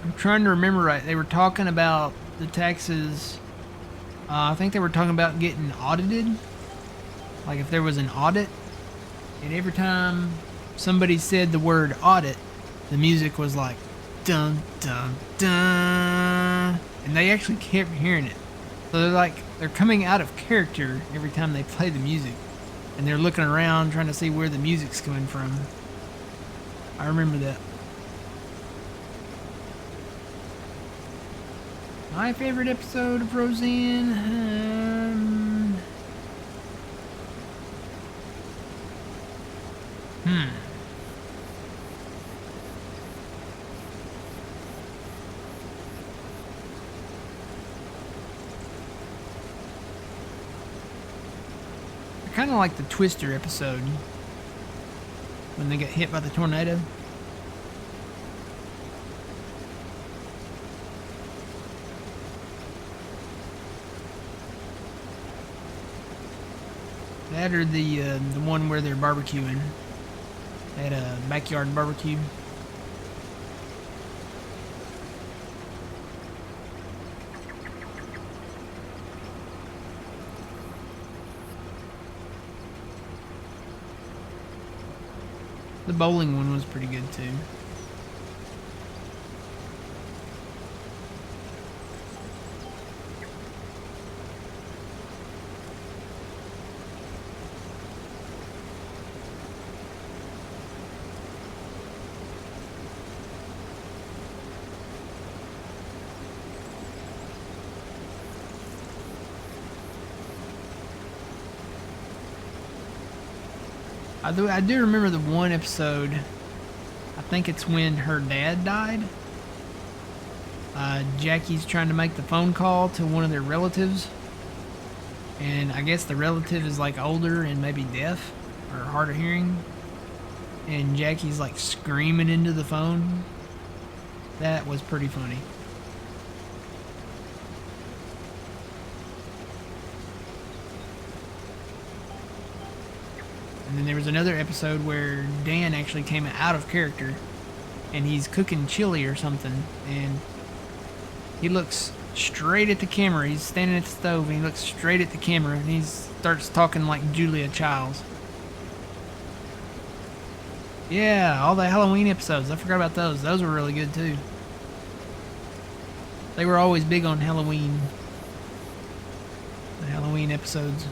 I'm trying to remember right. They were talking about the taxes. I think they were talking about getting audited. Like if there was an audit, and every time somebody said the word audit, the music was like dun dun dun, and they actually kept hearing it. So they're coming out of character every time they play the music, and they're looking around trying to see where the music's coming from. I remember that. My favorite episode of Roseanne. I kind of like the Twister episode when they get hit by the tornado. That or the one where they're barbecuing. They had a backyard barbecue. The bowling one was pretty good too. I do remember the one episode. I think it's when her dad died. Jackie's trying to make the phone call to one of their relatives, and I guess the relative is like older and maybe deaf or hard of hearing, and Jackie's like screaming into the phone. That was pretty funny. And then there was another episode where Dan actually came out of character, and he's cooking chili or something, and he looks straight at the camera. He's standing at the stove, and he looks straight at the camera, and he starts talking like Julia Childs. Yeah, all the Halloween episodes. I forgot about those. Those were really good too. They were always big on Halloween. The Halloween episodes.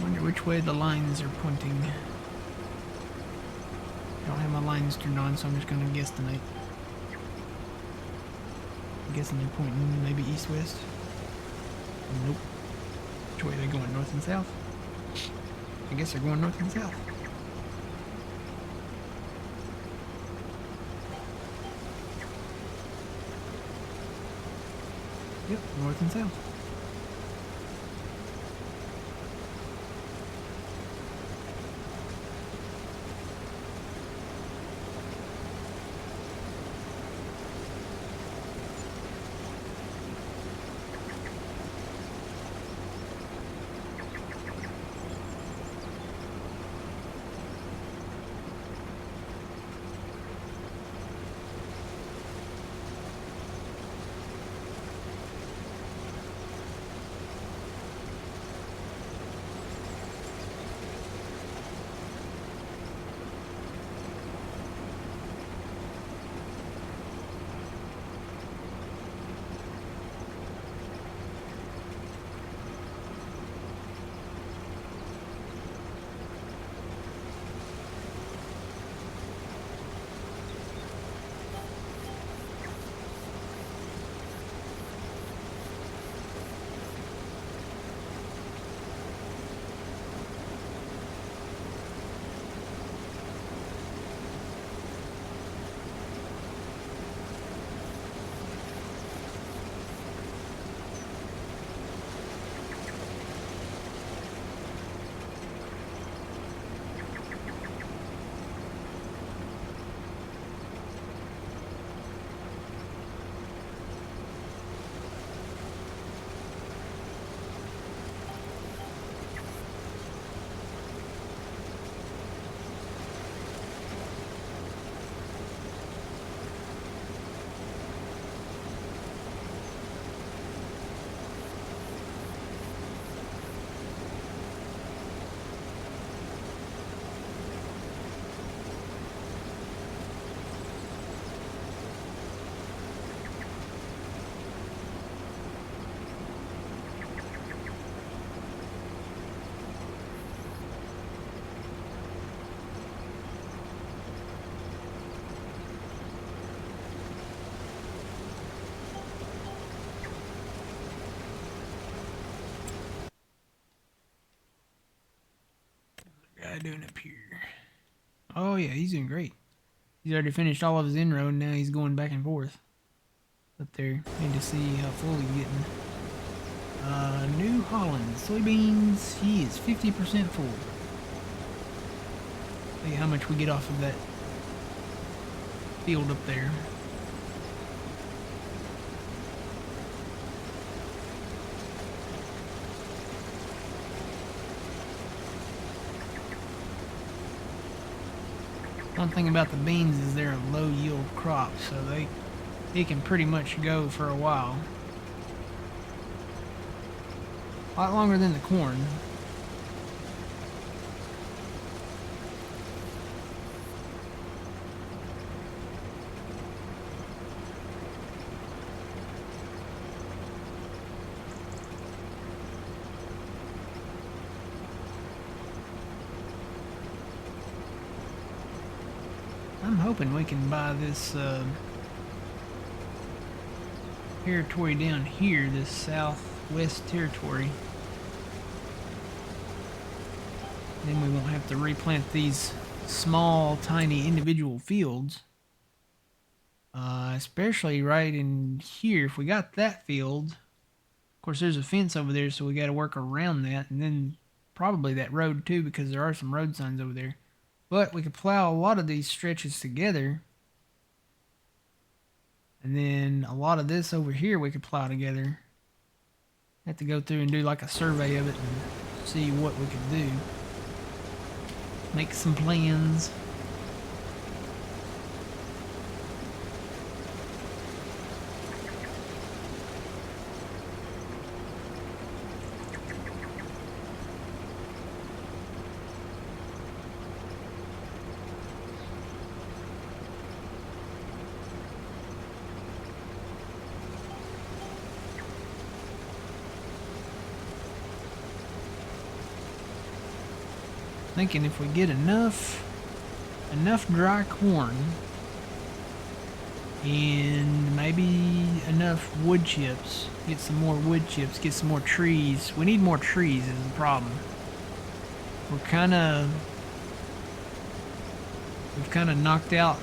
Wonder which way the lines are pointing. I don't have my lines turned on, so I'm just gonna guess tonight. I'm guessing they're pointing maybe east-west. Nope. Which way are they going, north and south? I guess they're going north and south. Yep, north and south. doing up here? Oh yeah, he's doing great. He's already finished all of his inroad, and now he's going back and forth up there. Need to see how full he's getting. New Holland soybeans. He is 50% full. See how much we get off of that field up there. One thing about the beans is they're a low yield crop, so they can pretty much go for a while. A lot longer than the corn. I'm hoping we can buy this territory down here, this southwest territory. Then we won't have to replant these small, tiny individual fields. Especially right in here. If we got that field, of course there's a fence over there, so we got to work around that. And then probably that road too, because there are some road signs over there. But we could plow a lot of these stretches together. And then a lot of this over here we could plow together. Have to go through and do like a survey of it and see what we could do. Make some plans. Thinking if we get enough dry corn and maybe enough wood chips, get some more wood chips, get some more trees. We need more trees is the problem. We've kind of knocked out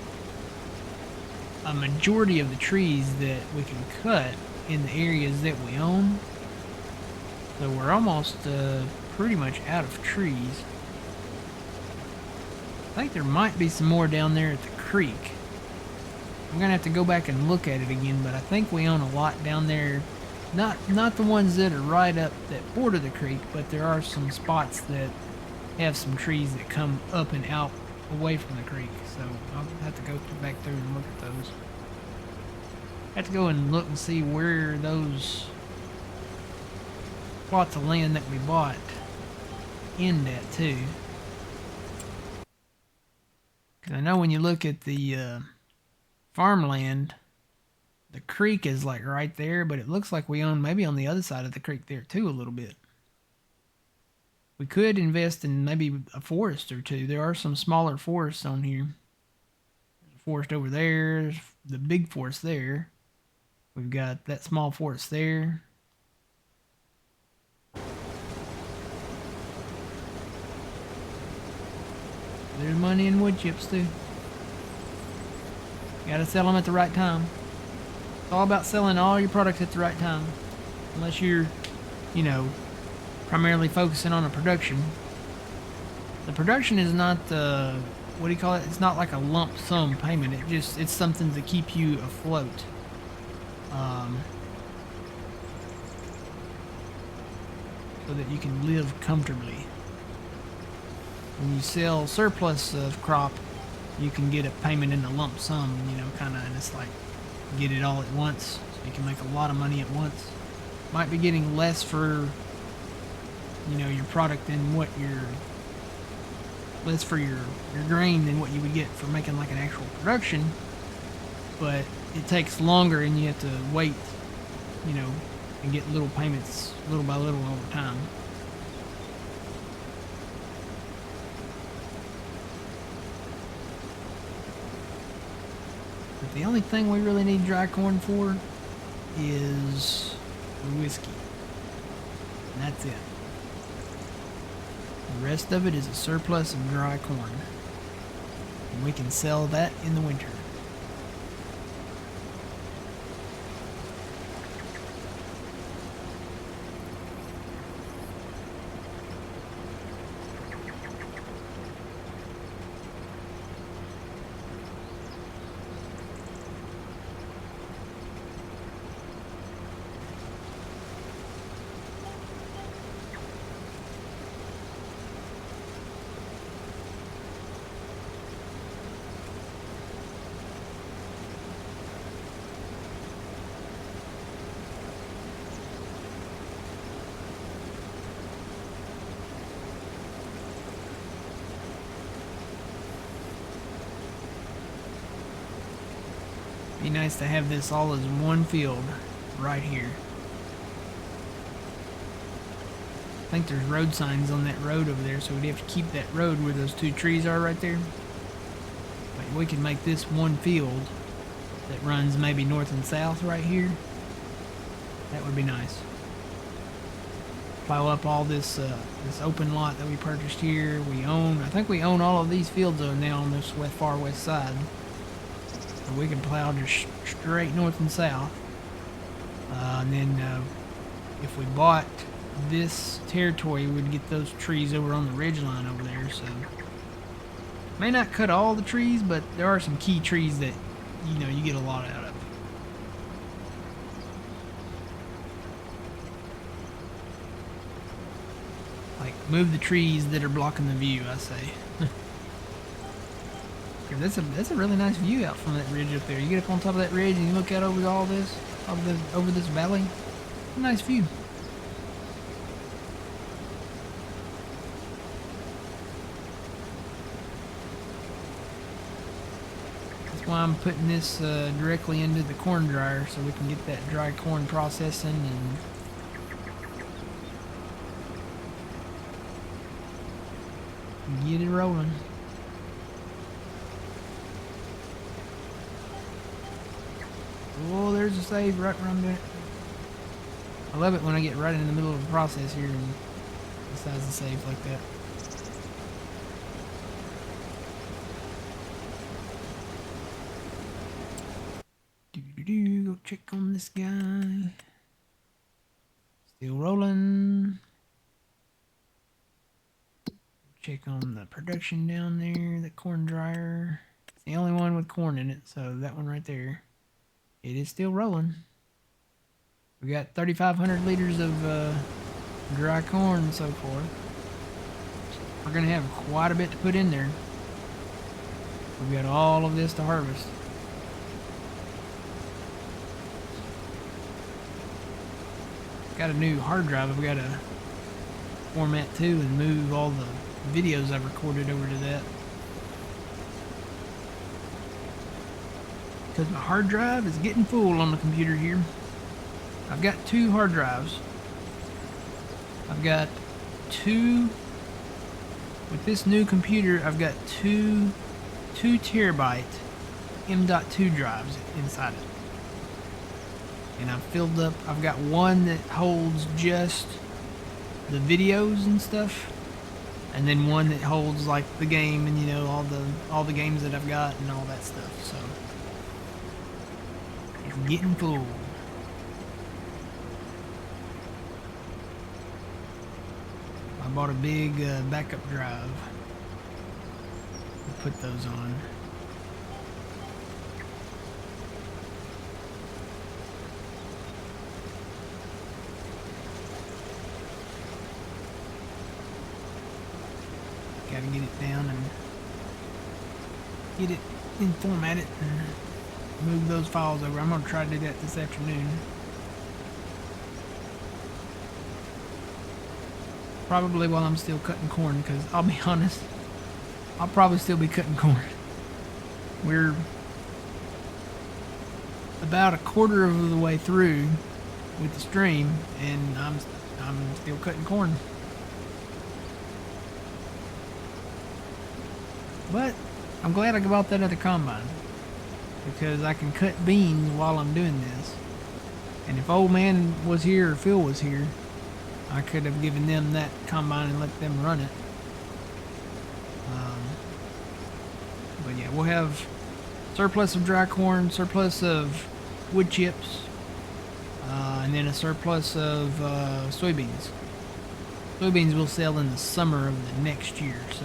a majority of the trees that we can cut in the areas that we own. So we're almost pretty much out of trees. I think there might be some more down there at the creek. I'm gonna have to go back and look at it again, but I think we own a lot down there. Not the ones that are right up that border the creek, but there are some spots that have some trees that come up and out away from the creek. So I'll have to go back through and look at those. I have to go and look and see where those plots of land that we bought end at too. Because I know when you look at the farmland, the creek is like right there, but it looks like we own maybe on the other side of the creek there too a little bit. We could invest in maybe a forest or two. There are some smaller forests on here. There's a forest over there, there's the big forest there. We've got that small forest there. There's money in wood chips too. You gotta sell them at the right time. It's all about selling all your products at the right time. Unless you're, you know, primarily focusing on the production. The production is not, what do you call it? It's not like a lump sum payment. It's something to keep you afloat. So that you can live comfortably. When you sell surplus of crop, you can get a payment in a lump sum, you know, kind of, and it's like, get it all at once, so you can make a lot of money at once. Might be getting less for, you know, your product than what less for your grain than what you would get for making like an actual production, but it takes longer and you have to wait, you know, and get little payments little by little over time. But the only thing we really need dry corn for is whiskey. And that's it. The rest of it is a surplus of dry corn. And we can sell that in the winter. Be nice to have this all as one field right here. I think there's road signs on that road over there, so we'd have to keep that road where those two trees are right there. But we can make this one field that runs maybe north and south right here. That would be nice. Plow up all this this open lot that we purchased here. We own, I think we own all of these fields now on this far west side. So we can plow just straight north and south. And then if we bought this territory, we'd get those trees over on the ridge line over there. So may not cut all the trees, but there are some key trees that you get a lot out of. Like move the trees that are blocking the view, I say. That's a really nice view out from that ridge up there. You get up on top of that ridge and you look out over all this, over this valley. A nice view. That's why I'm putting this directly into the corn dryer so we can get that dry corn processing and get it rolling. Oh, there's a save right where I'm doing it. I love it when I get right in the middle of the process here and decides to save like that. Go check on this guy. Still rolling. Check on the production down there, the corn dryer. It's the only one with corn in it, so that one right there. It is still rolling. We got 3,500 liters of dry corn so far. We're gonna have quite a bit to put in there. We've got all of this to harvest. Got a new hard drive. I've got to format too and move all the videos I've recorded over to that. Because my hard drive is getting full on the computer here. I've got 2 hard drives. I've got 2, with this new computer, I've got 2 terabyte M.2 drives inside it. And I've filled up, I've got one that holds just the videos and stuff. And then one that holds like the game and all the games that I've got and all that stuff. So it's getting full. I bought a big backup drive to put those on. Gotta get it down and get it and format it and move those files over. I'm gonna try to do that this afternoon. Probably while I'm still cutting corn, because I'll be honest, I'll probably still be cutting corn. We're about a quarter of the way through with the stream, and I'm still cutting corn. But I'm glad I bought that other combine, because I can cut beans while I'm doing this. And if old man was here or Phil was here, I could have given them that combine and let them run it. But yeah, we'll have surplus of dry corn, surplus of wood chips, and then a surplus of soybeans. Soybeans will sell in the summer of the next year, so.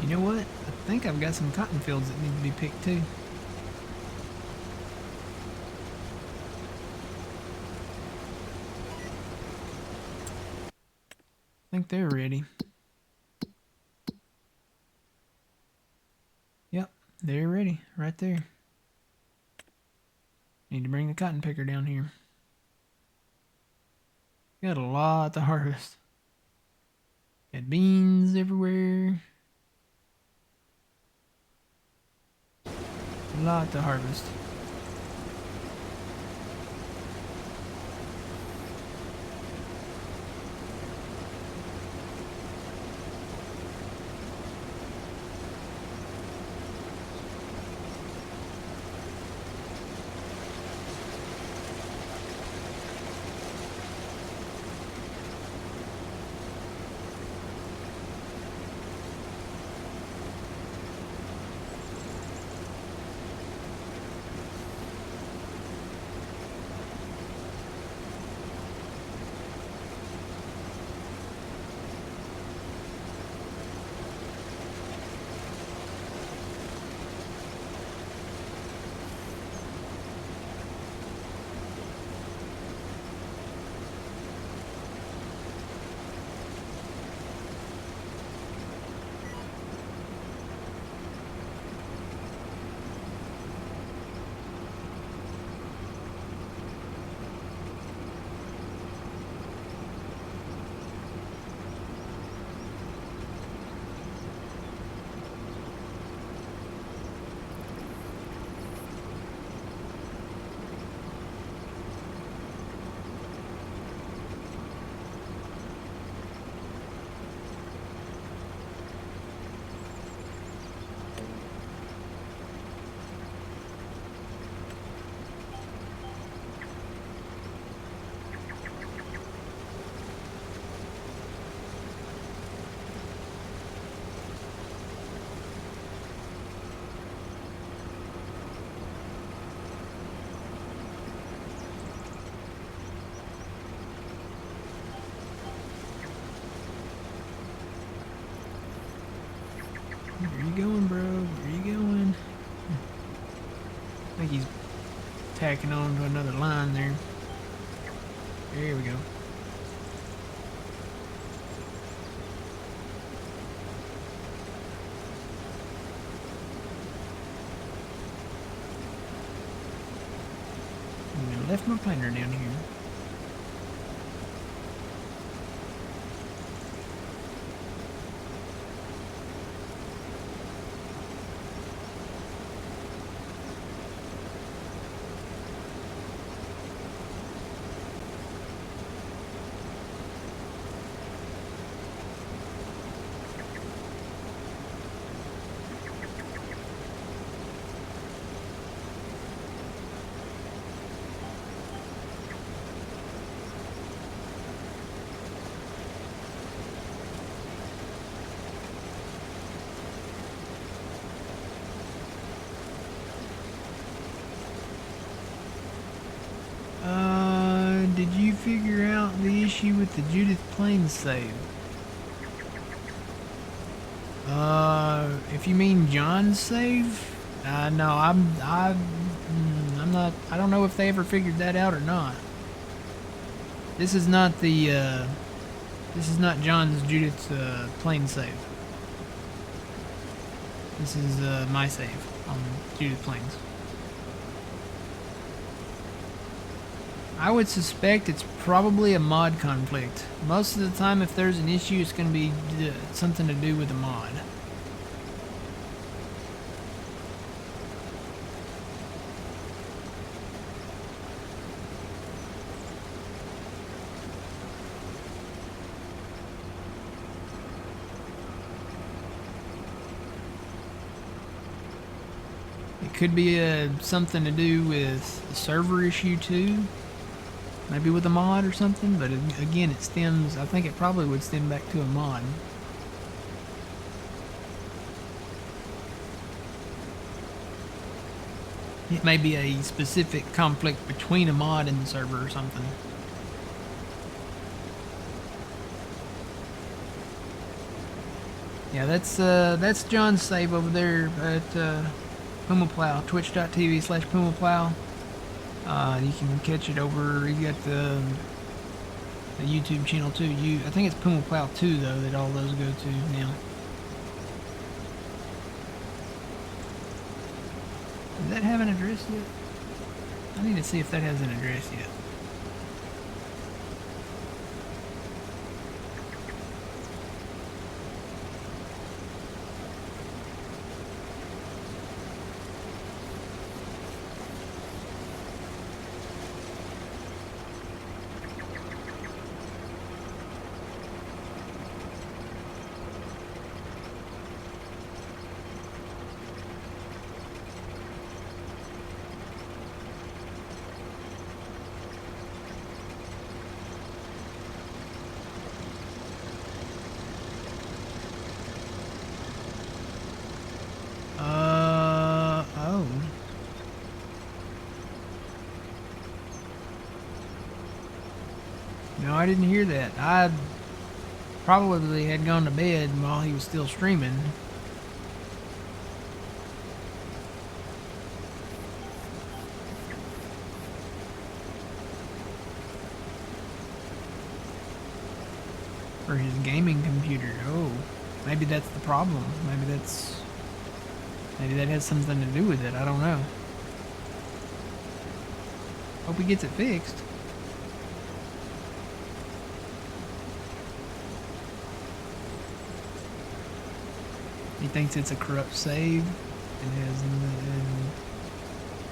You know what? I think I've got some cotton fields that need to be picked too. I think they're ready. Yep, they're ready right there. Need to bring the cotton picker down here. Got a lot to harvest. Got beans everywhere. A lot to harvest. tacking on to another line there. There we go. I left my planer down here. Did you figure out the issue with the Judith plane save? If you mean John's save, no, I'm not. I don't know if they ever figured that out or not. This is not the. This is not John's Judith's plane save. This is my save on Judith planes. I would suspect it's probably a mod conflict. Most of the time, if there's an issue, it's going to be something to do with the mod. It could be something to do with the server issue too. Maybe with a mod or something, but again, it stems, I think it probably would stem back to a mod. It may be a specific conflict between a mod and the server or something. Yeah, that's John's save over there at Puma Plow, twitch.tv/Puma Plow. You can catch it over. You got the YouTube channel too. I think it's Puma Plow 2 though that all those go to now. Does that have an address yet? I need to see if that has an address yet. Oh. No, I didn't hear that. I probably had gone to bed while he was still streaming. For his gaming computer. Oh, maybe that's the problem. Maybe that has something to do with it. I don't know. Hope he gets it fixed. He thinks it's a corrupt save.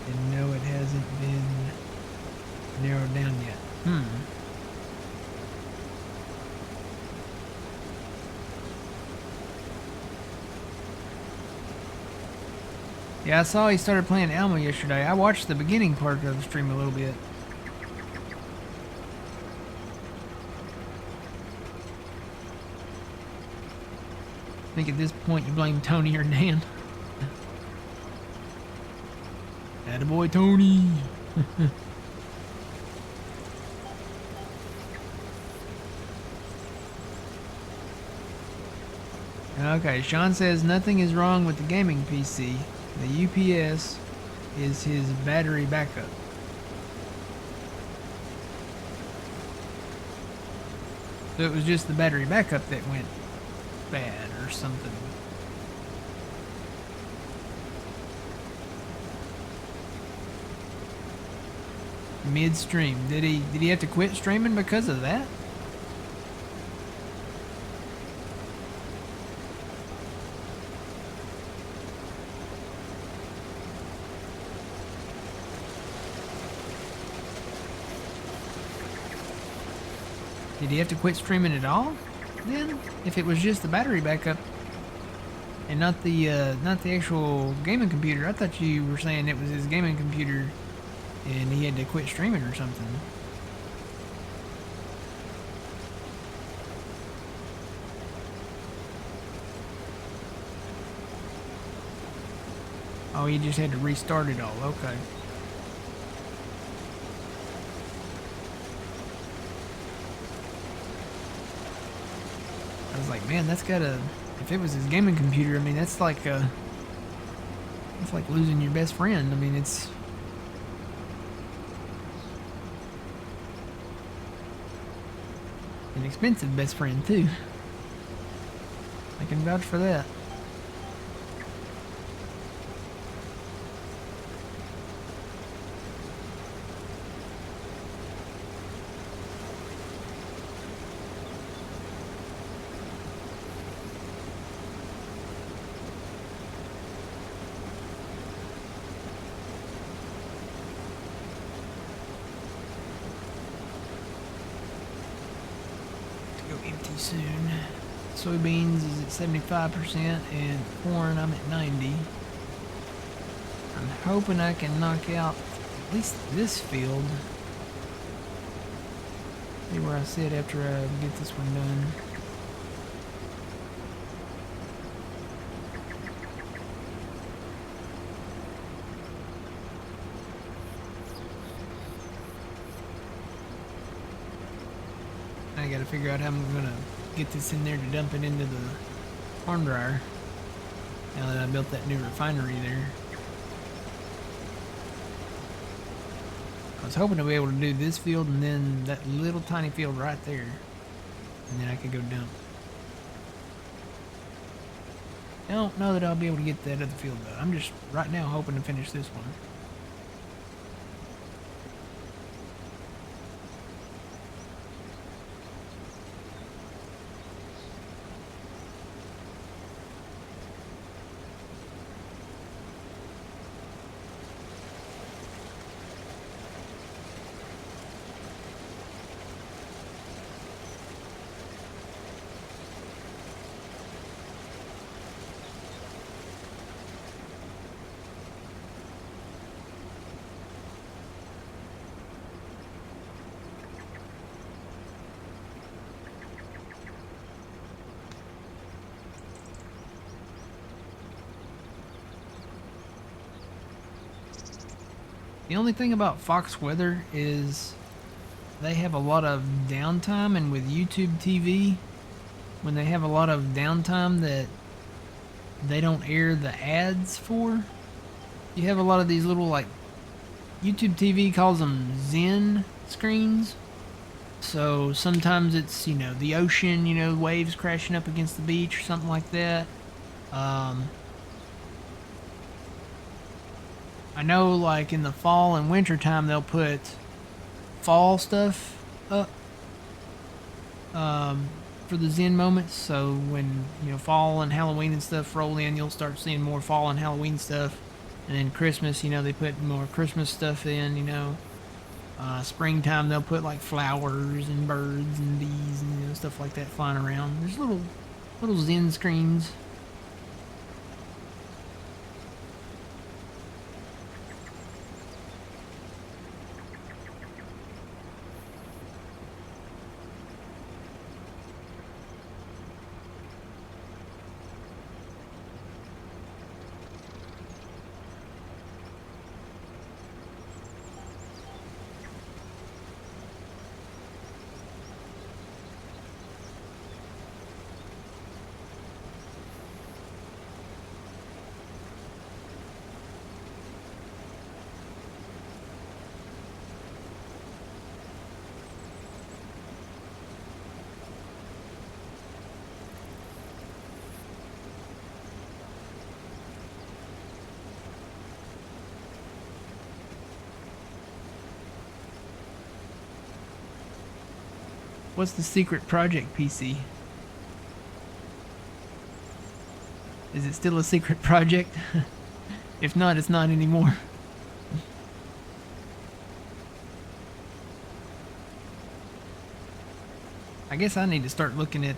And no, it hasn't been narrowed down yet. Yeah, I saw he started playing Alma yesterday. I watched the beginning part of the stream a little bit. I think at this point you blame Tony or Dan. Attaboy, Tony! Okay, Sean says nothing is wrong with the gaming PC. The UPS is his battery backup. So it was just the battery backup that went bad or something. Midstream. Did he have to quit streaming because of that? Did he have to quit streaming at all then? If it was just the battery backup and not the actual gaming computer. I thought you were saying it was his gaming computer and he had to quit streaming or something. Oh, he just had to restart it all. Okay. I was like, man, that's gotta... If it was his gaming computer, I mean, that's like losing your best friend. I mean, it's... an expensive best friend, too. I can vouch for that. Empty soon. Soybeans is at 75% and corn I'm at 90. I'm hoping I can knock out at least this field. See where I sit after I get this one done. I gotta figure out how I'm gonna get this in there to dump it into the corn dryer. Now that I built that new refinery there. I was hoping to be able to do this field and then that little tiny field right there. And then I could go dump. I don't know that I'll be able to get that other field though. I'm just right now hoping to finish this one. The only thing about Fox Weather is they have a lot of downtime, and with YouTube TV, when they have a lot of downtime that they don't air the ads for, you have a lot of these little, like, YouTube TV calls them Zen screens. So sometimes it's, you know, the ocean, you know, waves crashing up against the beach or something like that. I know, like, in the fall and winter time, they'll put fall stuff up for the Zen moments. So when, you know, fall and Halloween and stuff roll in, you'll start seeing more fall and Halloween stuff. And then Christmas, you know, they put more Christmas stuff in, you know. Springtime, they'll put, like, flowers and birds and bees and, you know, stuff like that flying around. There's little Zen screens. What's the secret project PC? Is it still a secret project? If not, it's not anymore. I guess I need to start looking at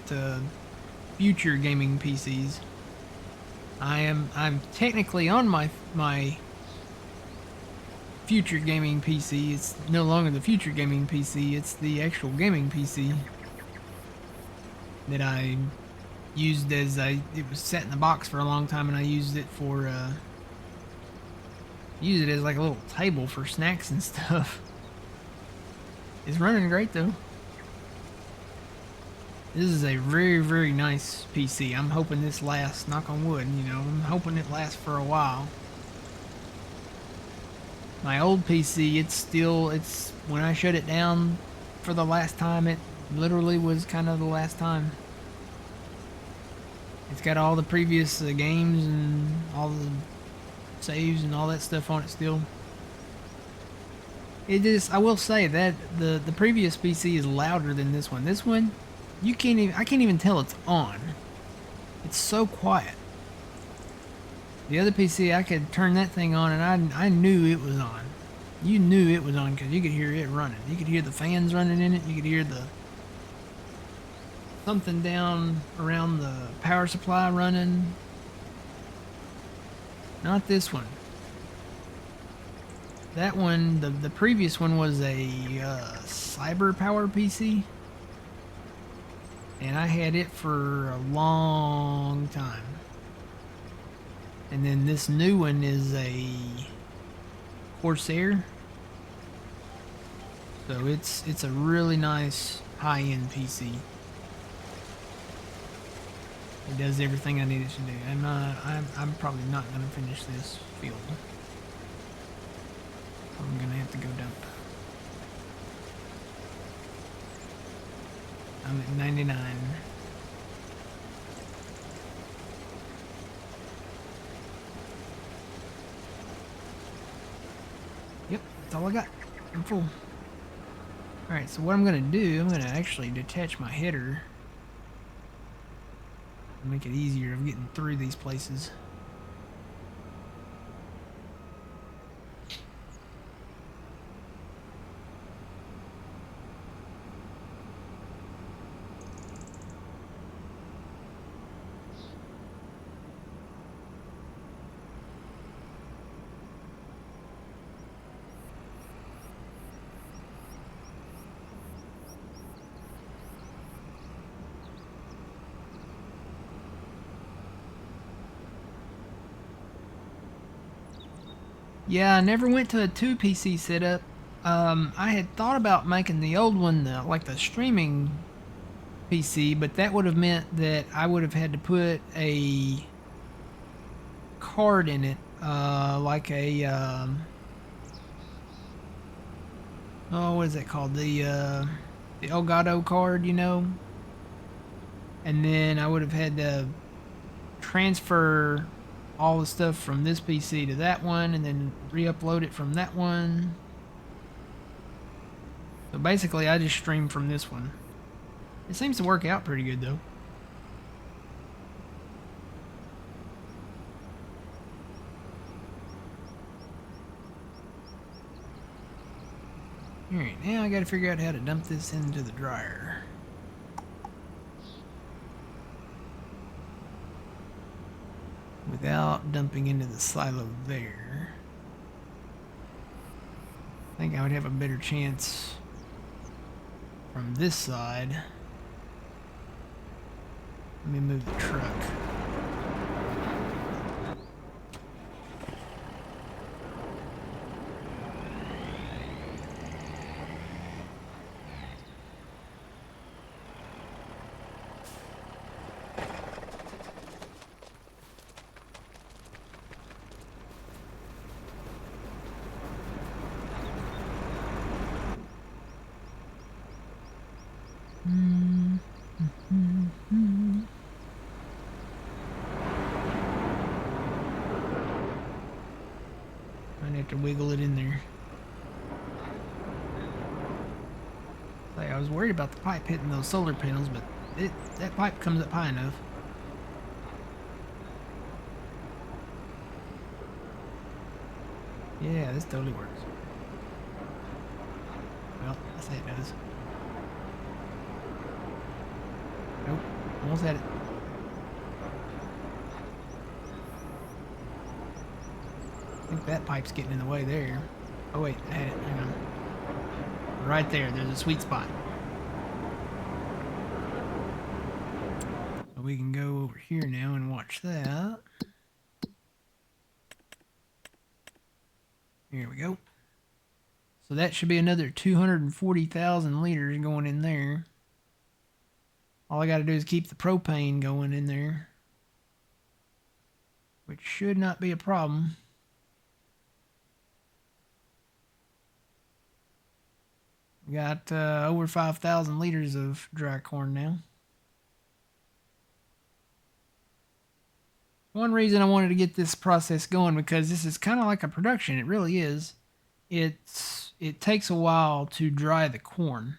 future gaming PCs. I'm technically on my future gaming PC. It's no longer the future gaming PC, it's the actual gaming PC that I used as it was sat in the box for a long time, and I used it for use it as like a little table for snacks and stuff. It's running great though. This is a very, very nice PC. I'm hoping this lasts, knock on wood, you know, I'm hoping it lasts for a while. My old PC, it's when I shut it down for the last time, it literally was kind of the last time. It's got all the previous games and all the saves and all that stuff on it still. It is, I will say that the previous PC is louder than this one. This one, I can't even tell it's on. It's so quiet. The other PC, I could turn that thing on and I knew it was on. You knew it was on because you could hear it running. You could hear the fans running in it. You could hear the something down around the power supply running. Not this one. That one, the previous one was a cyber power PC. And I had it for a long time. And then this new one is a Corsair. So it's a really nice high-end PC. It does everything I need it to do. I'm probably not gonna finish this field. I'm gonna have to go dump. I'm at 99. Yep, that's all I got. I'm full. Alright, so what I'm gonna do, I'm gonna actually detach my header. Make it easier of getting through these places. Yeah, I never went to a 2 PC setup. I had thought about making the old one like the streaming PC, but that would have meant that I would have had to put a card in it, like a oh, what is that called? The Elgato card, you know. And then I would have had to transfer all the stuff from this PC to that one and then re-upload it from that one. So basically I just stream from this one. It seems to work out pretty good though. Alright, now I gotta figure out how to dump this into the dryer. Without dumping into the silo there. I think I would have a better chance from this side. Let me move the truck. was worried about the pipe hitting those solar panels, but that pipe comes up high enough. Yeah, this totally works. Well, I say it does. Nope, almost had it. I think that pipe's getting in the way there. Oh wait, I had it. Hang on. Right there, there's a sweet spot. So we can go over here now and watch that. Here we go. So that should be another 240,000 liters going in there. All I got to do is keep the propane going in there, which should not be a problem. We got over 5,000 liters of dry corn now. One reason I wanted to get this process going, because this is kind of like a production. It really is. It takes a while to dry the corn,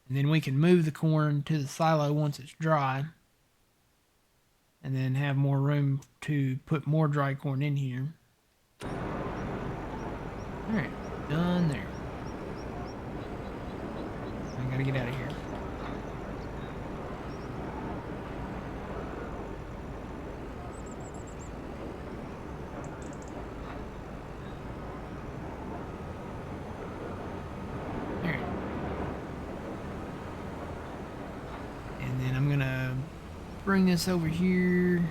and then we can move the corn to the silo once it's dry, and then have more room to put more dry corn in here. Alright, done there. I gotta get out of here. Alright. And then I'm gonna bring this over here.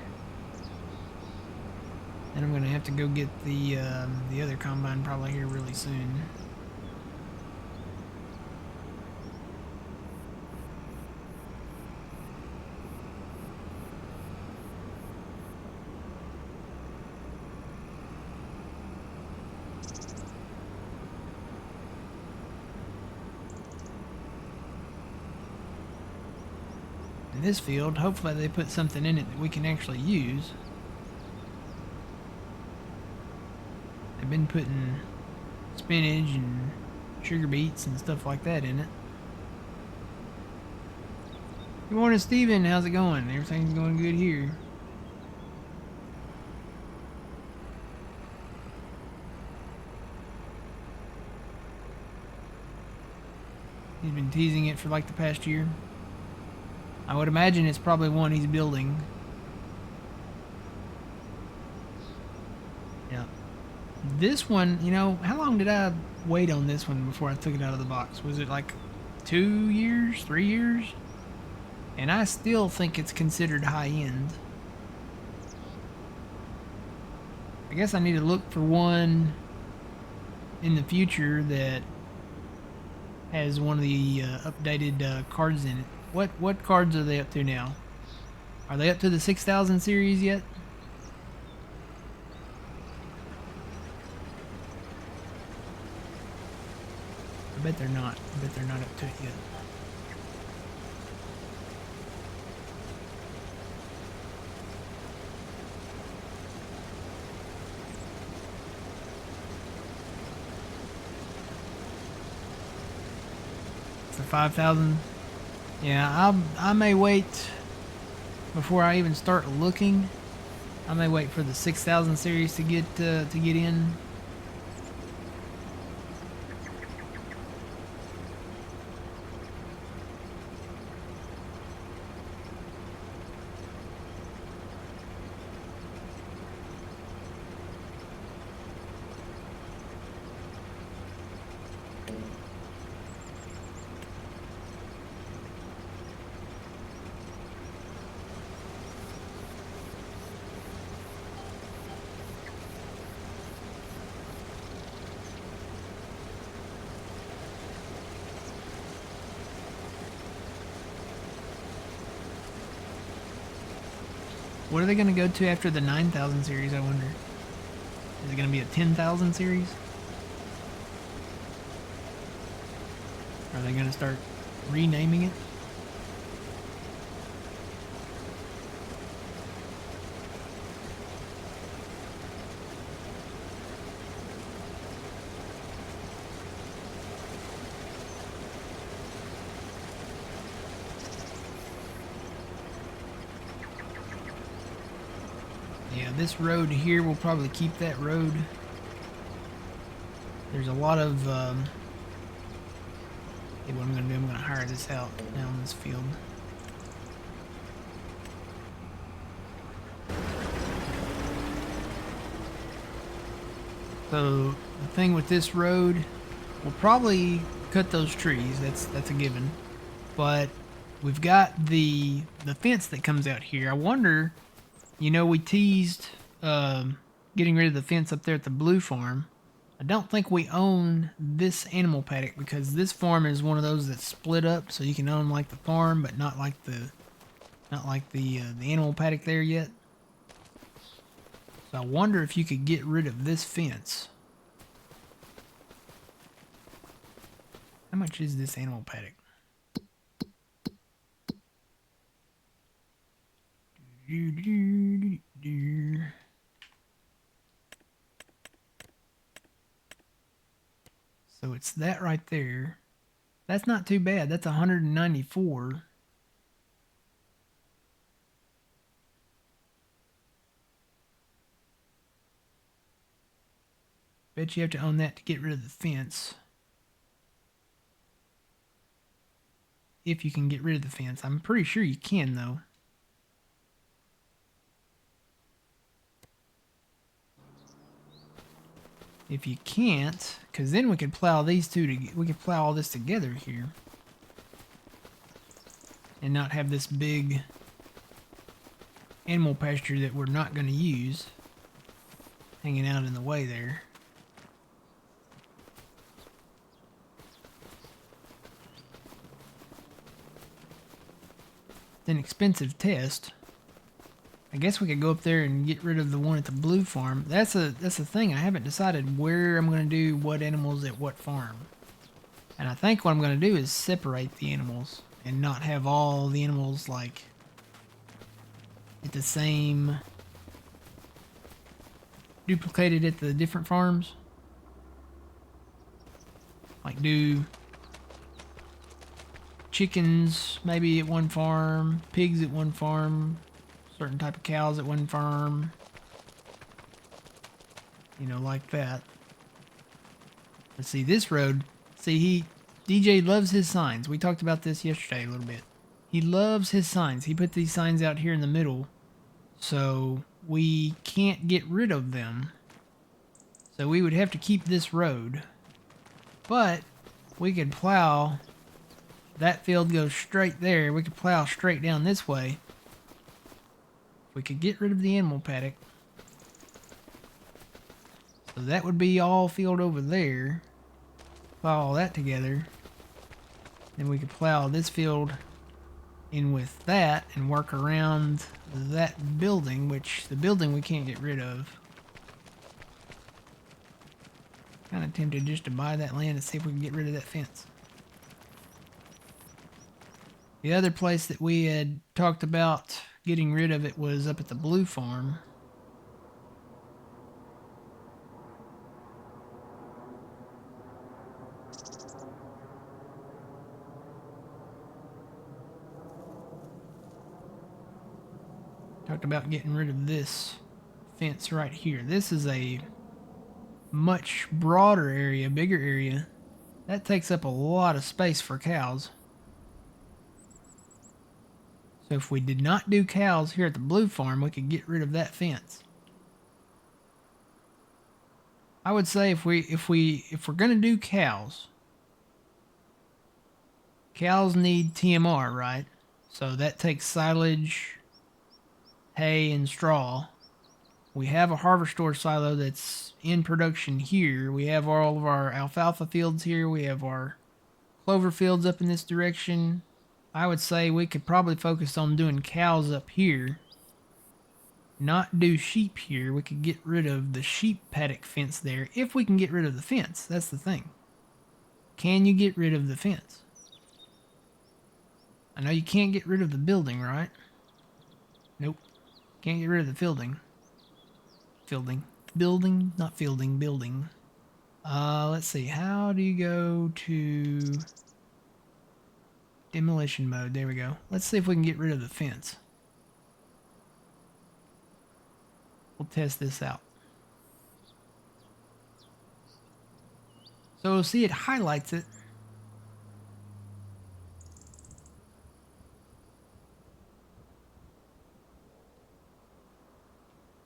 And I'm gonna have to go get the other combine probably here really soon. In this field, hopefully they put something in it that we can actually use. They've been putting spinach and sugar beets and stuff like that in it. Good morning, Steven. How's it going? Everything's going good here. He's been teasing it for like the past year. I would imagine it's probably one he's building. Yeah. This one, you know, how long did I wait on this one before I took it out of the box? Was it like 2 years, 3 years? And I still think it's considered high-end. I guess I need to look for one in the future that has one of the updated cards in it. What cards are they up to now? Are they up to the 6000 series yet? I bet they're not. I bet they're not up to it yet. It's the 5000. Yeah, I may wait before I even start looking. I may wait for the 6000 series to get in. What are they going to go to after the 9000 series, I wonder? Is it going to be a 10,000 series? Are they going to start renaming it? Yeah, this road here, we'll probably keep that road. There's a lot of, hey, what I'm going to do, I'm going to hire this out now in this field. So, the thing with this road, we'll probably cut those trees, that's a given. But we've got the fence that comes out here. I wonder, you know, we teased getting rid of the fence up there at the blue farm. I don't think we own this animal paddock because this farm is one of those that's split up, so you can own like the farm, but not like the animal paddock there yet. So I wonder if you could get rid of this fence. How much is this animal paddock? So it's that right there. That's not too bad. That's 194. Bet you have to own that to get rid of the fence. If you can get rid of the fence. I'm pretty sure you can, though. If you can't, because then we could plow these two we could plow all this together here. And not have this big animal pasture that we're not going to use hanging out in the way there. It's an expensive test. I guess we could go up there and get rid of the one at the blue farm. That's the thing. I haven't decided where I'm going to do what animals at what farm. And I think what I'm going to do is separate the animals and not have all the animals like at the same, duplicated at the different farms. Like do chickens maybe at one farm, pigs at one farm, certain type of cows at one farm, you know, like that. Let's see, this road, see, DJ loves his signs. We talked about this yesterday a little bit. He loves his signs. He put these signs out here in the middle, so we can't get rid of them. So we would have to keep this road, but we could plow, that field goes straight there. We could plow straight down this way. We could get rid of the animal paddock. So that would be all field over there. Plow all that together. Then we could plow this field in with that and work around that building, which the building we can't get rid of. Kind of tempted just to buy that land and see if we can get rid of that fence. The other place that we had talked about getting rid of it was up at the blue farm. Talked about getting rid of this fence right here. This is a much broader area, bigger area. That takes up a lot of space for cows. So if we did not do cows here at the blue farm, we could get rid of that fence. I would say if we're gonna do cows, cows need TMR, right? So that takes silage, hay, and straw. We have a harvester silo that's in production here. We have all of our alfalfa fields here. We have our clover fields up in this direction. I would say we could probably focus on doing cows up here. Not do sheep here. We could get rid of the sheep paddock fence there if we can get rid of the fence. That's the thing. Can you get rid of the fence? I know you can't get rid of the building, right? Nope. Can't get rid of the building. Building, not fielding, building. Let's see. How do you go to demolition mode? There we go. Let's see if we can get rid of the fence. we'll test this out. So see, it highlights it.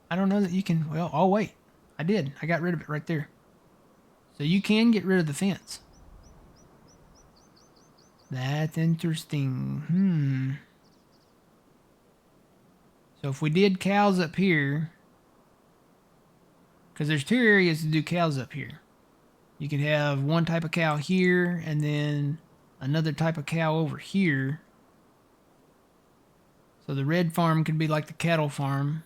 I don't know that you can, well, oh wait, I did. I got rid of it right there. So you can get rid of the fence. That's interesting. So if we did cows up here, because there's two areas to do cows up here. You could have one type of cow here and then another type of cow over here. So the red farm could be like the cattle farm.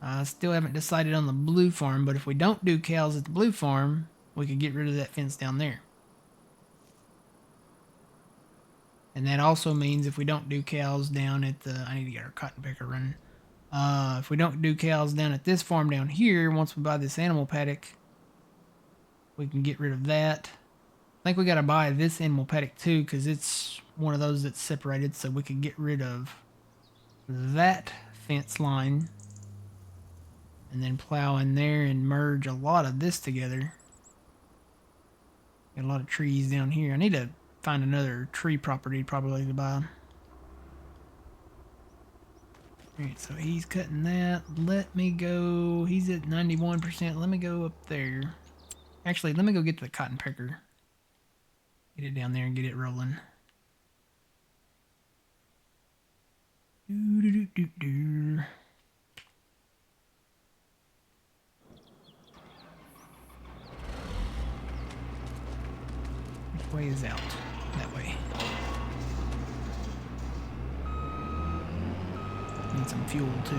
I still haven't decided on the blue farm, but if we don't do cows at the blue farm, we could get rid of that fence down there. And that also means if we don't do cows down at the... I need to get our cotton picker running. If we don't do cows down at this farm down here, once we buy this animal paddock, we can get rid of that. I think we got to buy this animal paddock too, because it's one of those that's separated, so we could get rid of that fence line and then plow in there and merge a lot of this together. Got a lot of trees down here. I need to find another tree property probably to buy. Alright, so he's cutting that. Let me go. He's at 91%. Let me go up there. Actually, let me go get the cotton picker. Get it down there and get it rolling. Do. Which way is out? That way. Need some fuel too.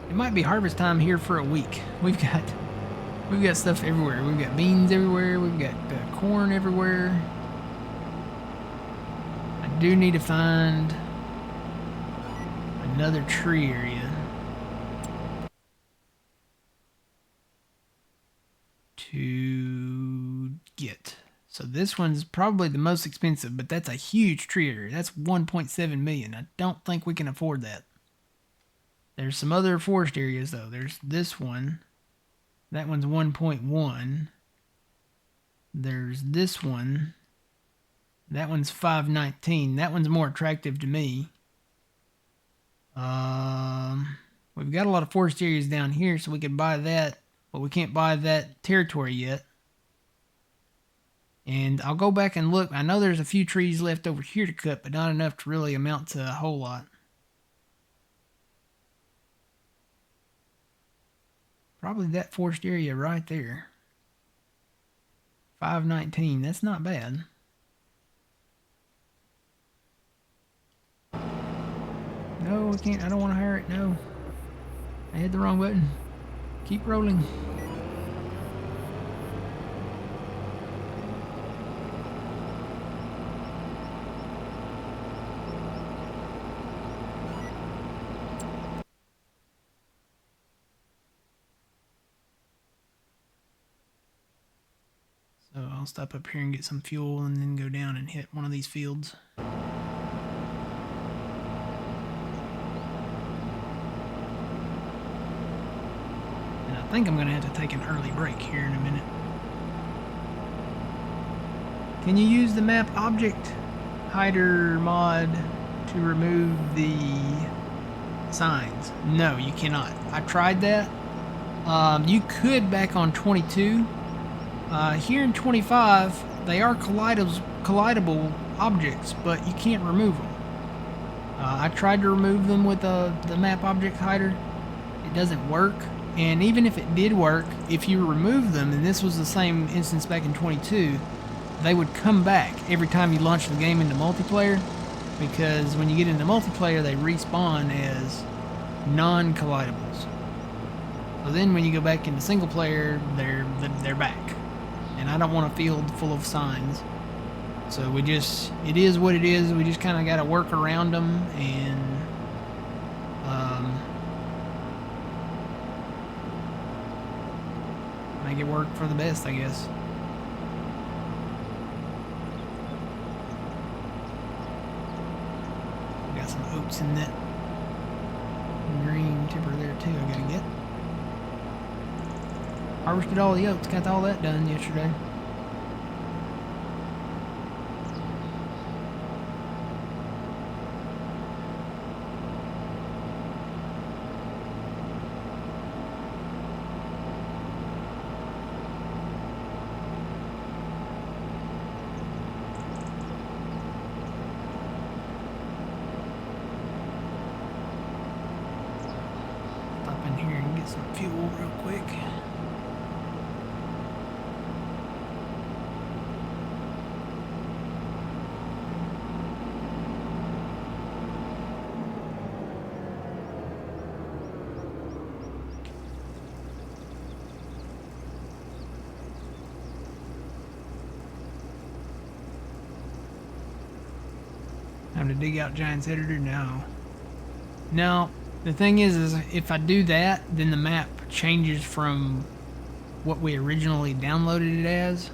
It might be harvest time here for a week. We've got stuff everywhere. We've got beans everywhere. We've got corn everywhere. I do need to find another tree area to get. So this one's probably the most expensive, but that's a huge tree area. That's 1.7 million. I don't think we can afford that. There's some other forest areas though. There's this one. That one's 1.1. There's this one. That one's 519. That one's more attractive to me. We've got a lot of forest areas down here, so we could buy that, but we can't buy that territory yet. And I'll go back and look. I know there's a few trees left over here to cut, but not enough to really amount to a whole lot. Probably that forest area right there. 519. That's not bad. No, I can't. I don't want to hire it. No. I hit the wrong button. Keep rolling. So I'll stop up here and get some fuel and then go down and hit one of these fields. I think I'm going to have to take an early break here in a minute. Can you use the map object hider mod to remove the signs? No, you cannot. I tried that. You could back on 22. Here in 25, they are collidable objects, but you can't remove them. I tried to remove them with the map object hider. It doesn't work. And even if it did work, if you remove them, and this was the same instance back in 22, they would come back every time you launch the game into multiplayer, because when you get into multiplayer, they respawn as non-collidables. So then when you go back into single player, they're back. And I don't want a field full of signs. So it is what it is. We just kind of got to work around them and make it work for the best, I guess. oats in that green tipper there too. I gotta get. Harvested all the oats. Got all that done yesterday. Some fuel real quick. Time to dig out Giant's editor now. No. The thing is if I do that, then the map changes from what we originally downloaded it as.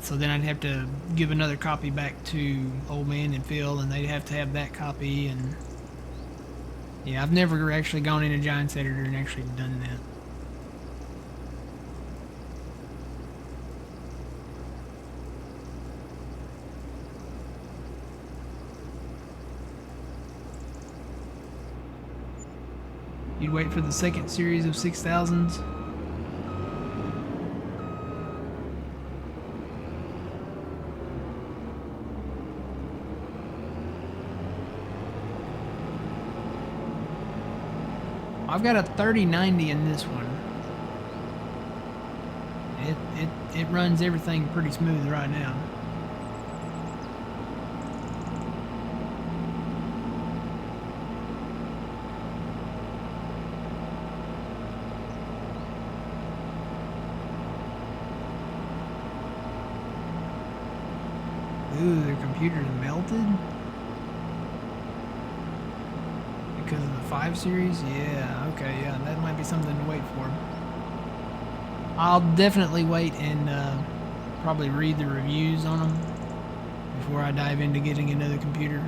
So then I'd have to give another copy back to Old Man and Phil, and they'd have to have that copy. And yeah, I've never actually gone into Giant's editor and actually done that. You'd wait for the second series of 6000s. I've got a 3090 in this one. It runs everything pretty smooth right now. Ooh, their computer's melted? Because of the 5 series? Yeah, okay, yeah, that might be something to wait for. I'll definitely wait and probably read the reviews on them before I dive into getting another computer.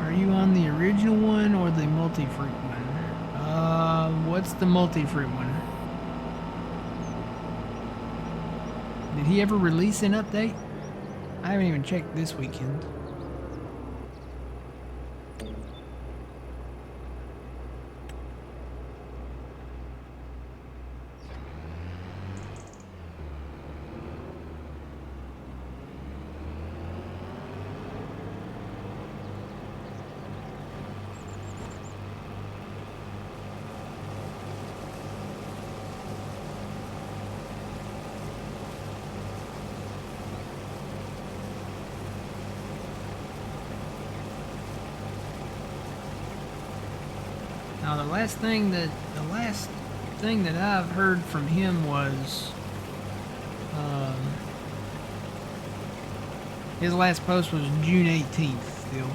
Are you on the original one or the multi-fruit one? What's the multi-fruit one? Did he ever release an update? I haven't even checked this weekend. Now the last thing that I've heard from him was his last post was June 18th still.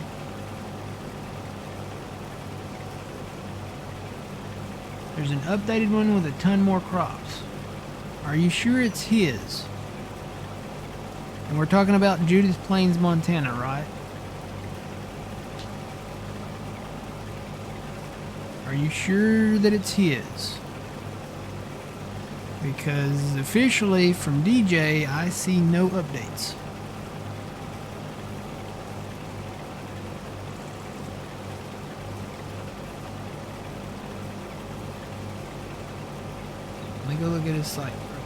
There's an updated one with a ton more crops. Are you sure it's his? And we're talking about Judith Plains, Montana, right? Are you sure that it's his? Because officially from DJ, I see no updates. me go look at his site real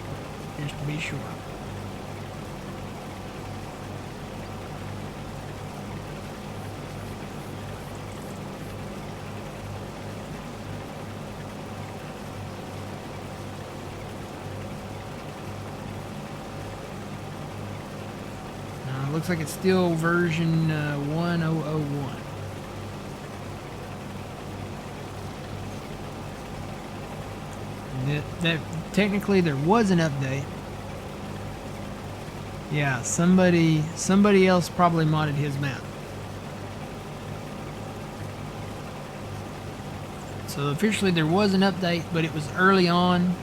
quick, just to be sure. Looks like it's still version 1001. That technically there was an update. Yeah, somebody else probably modded his map. So officially there was an update, but it was early on,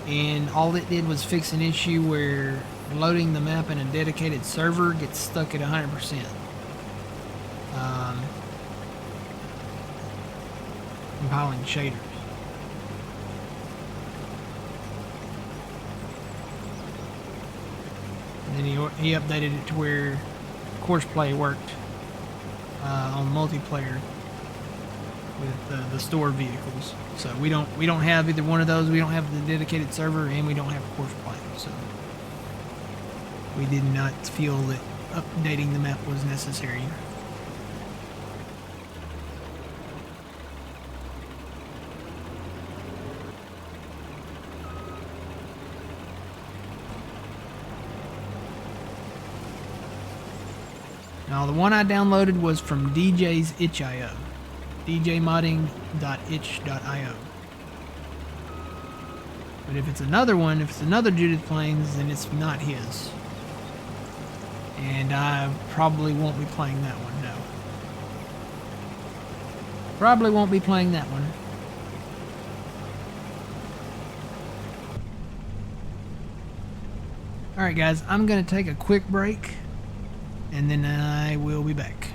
and all it did was fix an issue where loading the map in a dedicated server gets stuck at 100%. Compiling shaders. And then he updated it to where course play worked on multiplayer with the store vehicles. So we don't have either one of those. We don't have the dedicated server, and we don't have course play. So we did not feel that updating the map was necessary. Now the one I downloaded was from DJ's itch.io, djmodding.itch.io. But if it's another one, if it's another Judith Plains, then it's not his. And I probably won't be playing that one, no. Probably won't be playing that one. Alright guys, I'm going to take a quick break, and then I will be back.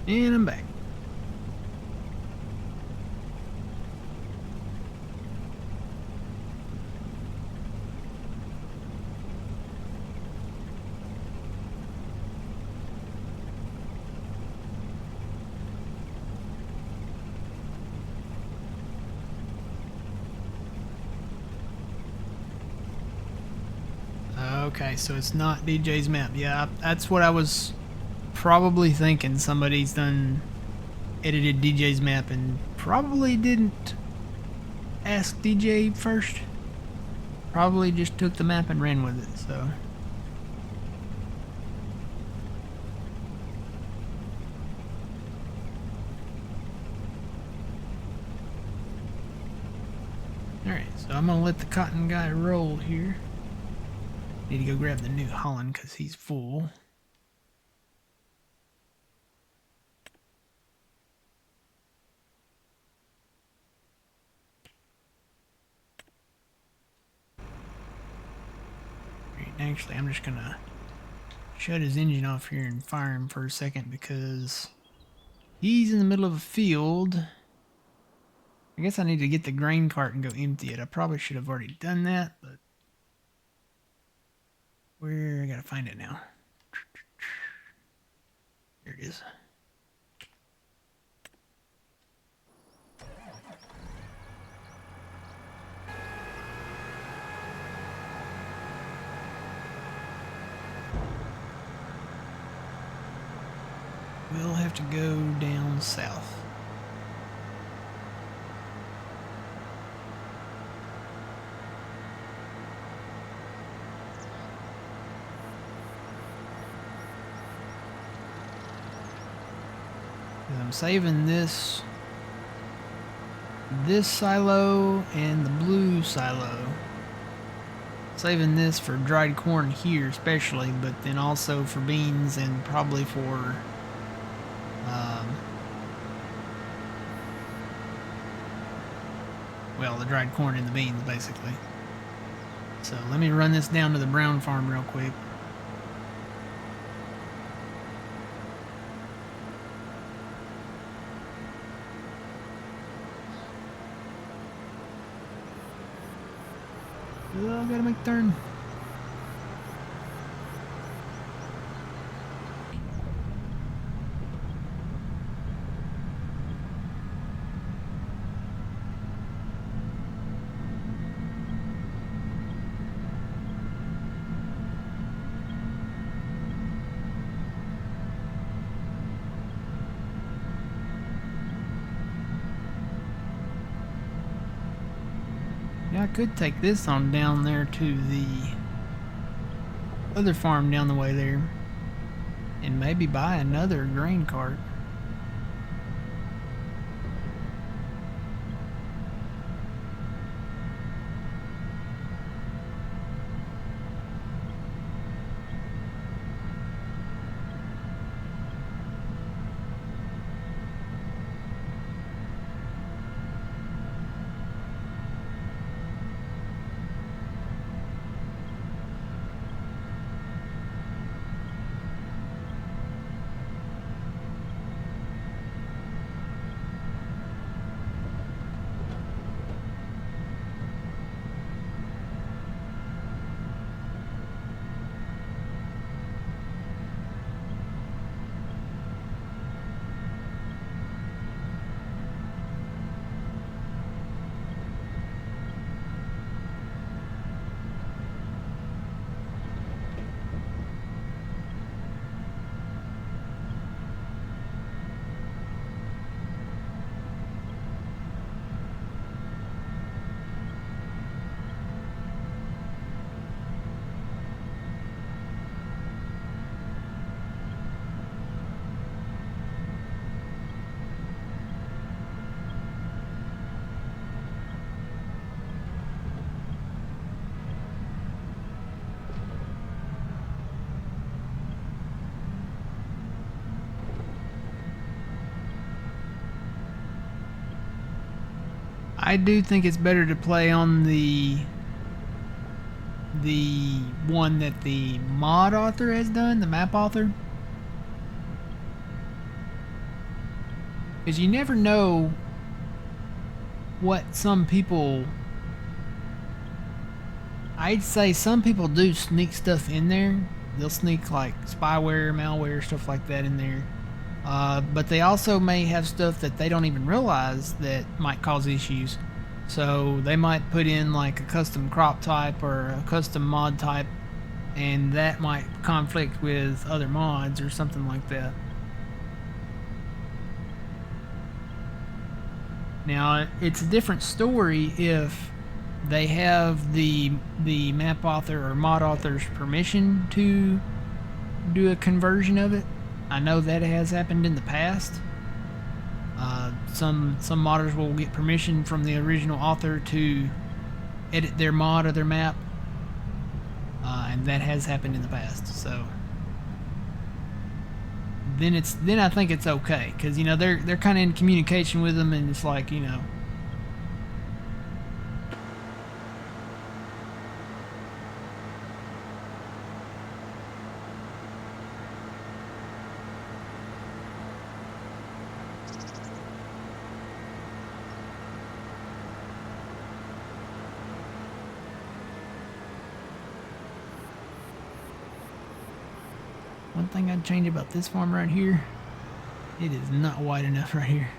And I'm back. Okay, so it's not DJ's map. Yeah, that's what I was probably thinking. Somebody's done edited DJ's map and probably didn't ask DJ first. Probably just took the map and ran with it, so. Alright, so I'm gonna let the cotton guy roll here. Need to go grab the New Holland because he's full. Actually, I'm just gonna shut his engine off here and fire him for a second because he's in the middle of a field. I guess I need to get the grain cart and go empty it. I probably should have already done that, but where? I gotta find it now. Here it is. We'll have to go down south. I'm saving this silo and the blue silo. Saving this for dried corn here especially, but then also for beans and probably for well, the dried corn and the beans basically. So let me run this down to the brown farm real quick. Oh, gotta make a turn. Yeah, I could take this on down there to the other farm down the way there and maybe buy another grain cart. I do think it's better to play on the one that the mod author has done, the map author. Because you never know what some people... I'd say some people do sneak stuff in there. They'll sneak like spyware, malware, stuff like that in there. But they also may have stuff that they don't even realize that might cause issues. So they might put in like a custom crop type or a custom mod type, and that might conflict with other mods or something like that. Now, it's a different story if they have the map author or mod author's permission to do a conversion of it. I know that has happened in the past. Some modders will get permission from the original author to edit their mod or their map, and that has happened in the past. So then I think it's okay, because you know they're kind of in communication with them, and it's like, you know. One thing I'd change about this farm right here, it is not wide enough right here.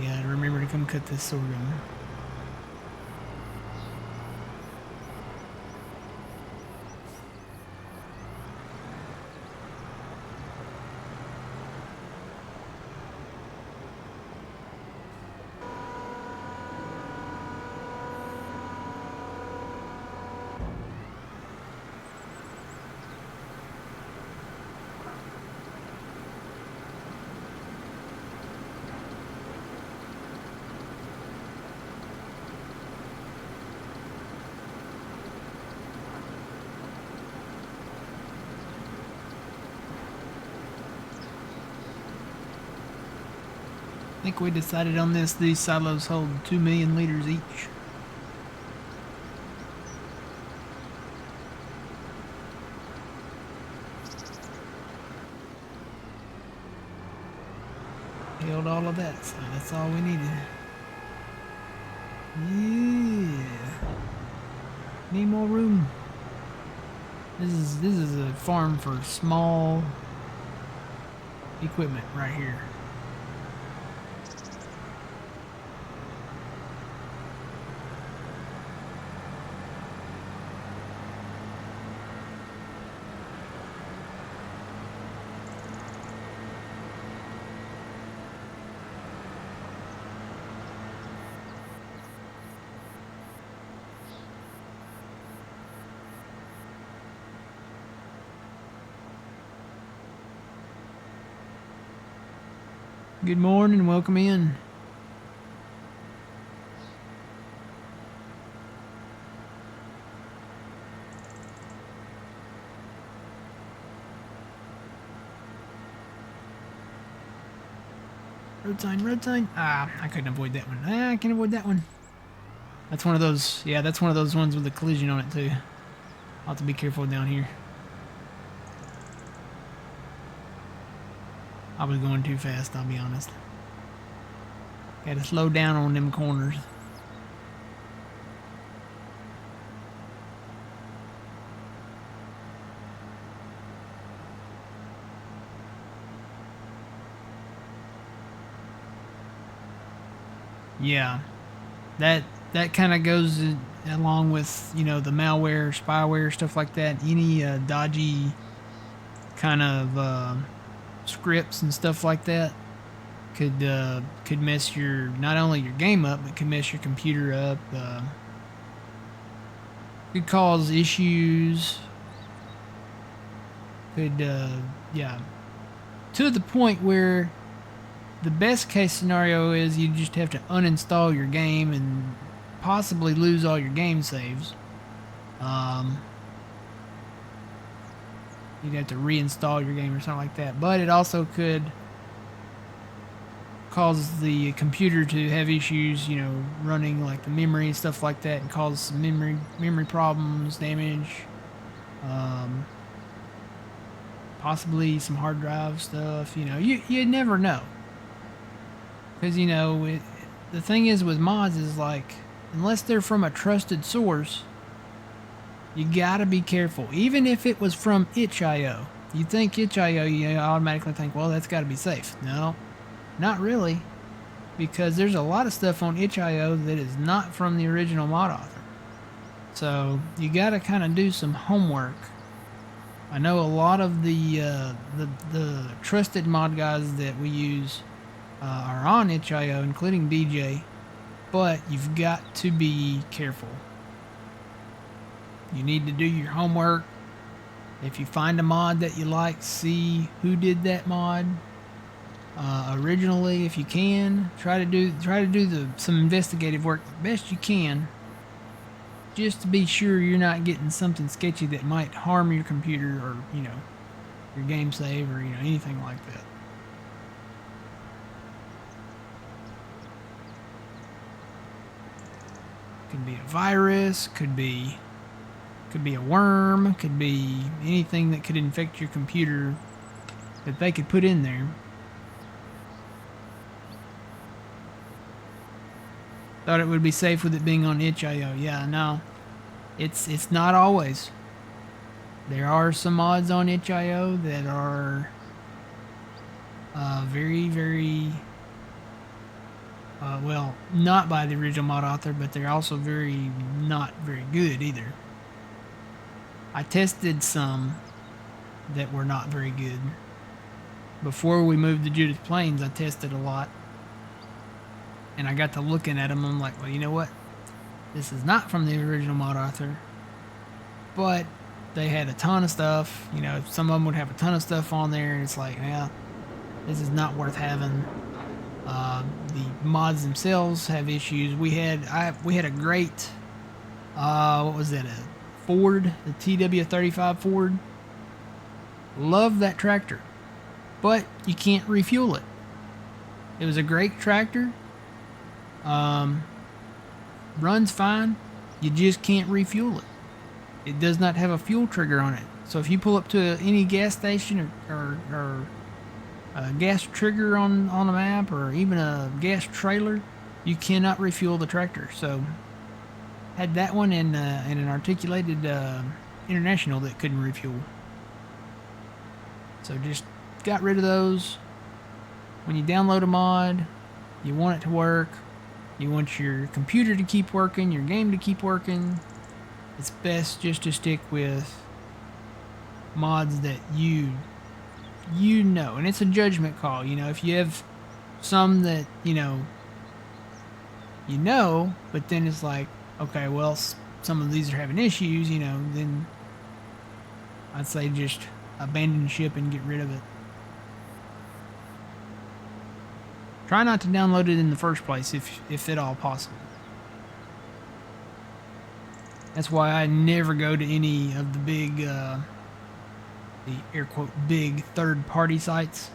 Yeah, remember to come cut this sorghum. I think we decided on this. These silos hold 2 million liters each. Held all of that, so that's all we needed. Yeah. Need more room. This is a farm for small equipment right here. Good morning, welcome in. Road sign, road sign. Ah, I couldn't avoid that one. Ah, I can avoid that one. That's one of those, yeah, that's one of those ones with a collision on it too. I'll have to be careful down here. I was going too fast, I'll be honest. Gotta slow down on them corners. Yeah, that kind of goes along with, you know, the malware, spyware, stuff like that. Any dodgy kind of scripts and stuff like that could mess your, not only your game up, but could mess your computer up. Could cause issues. Could yeah, to the point where the best case scenario is you just have to uninstall your game and possibly lose all your game saves. You'd have to reinstall your game or something like that. But it also could cause the computer to have issues, you know, running like the memory and stuff like that, and cause some memory problems, damage, um, possibly some hard drive stuff. You know, you never know, because you know the thing is with mods is like, unless they're from a trusted source, you gotta be careful. Even if it was from itch.io, you think itch.io, you automatically think, well, that's got to be safe. No, not really, because there's a lot of stuff on itch.io that is not from the original mod author. So you got to kind of do some homework. I know a lot of the trusted mod guys that we use are on itch.io, including DJ, but you've got to be careful. You need to do your homework. If you find a mod that you like, see who did that mod originally. If you can, try to do some investigative work the best you can, just to be sure you're not getting something sketchy that might harm your computer, or you know, your game save, or you know, anything like that. Could be a virus, could be a worm, could be anything that could infect your computer that they could put in there. Thought it would be safe with it being on itch.io. Yeah, no. It's not always. There are some mods on itch.io that are very, very well, not by the original mod author, but they're also not very good either. I tested some that were not very good. Before we moved to Judith Plains, I tested a lot. And I got to looking at them, I'm like, well, you know what? This is not from the original mod author. But they had a ton of stuff. You know, some of them would have a ton of stuff on there, and it's like, yeah, this is not worth having. The mods themselves have issues. We had a great, what was that, a Ford, the TW35 Ford. Love that tractor, but you can't refuel it. It was a great tractor. Runs fine. You just can't refuel it. It does not have a fuel trigger on it. So if you pull up to any gas station or a gas trigger on the map, or even a gas trailer, you cannot refuel the tractor. So had that one and an articulated International that couldn't refuel. So just got rid of those. When you download a mod, you want it to work. You want your computer to keep working, your game to keep working. It's best just to stick with mods that you know, and it's a judgment call. You know, if you have some that you know, but then it's like, okay, well, some of these are having issues, you know, then I'd say just abandon ship and get rid of it. Try not to download it in the first place if at all possible. That's why I never go to any of the big, the air quote big third-party sites.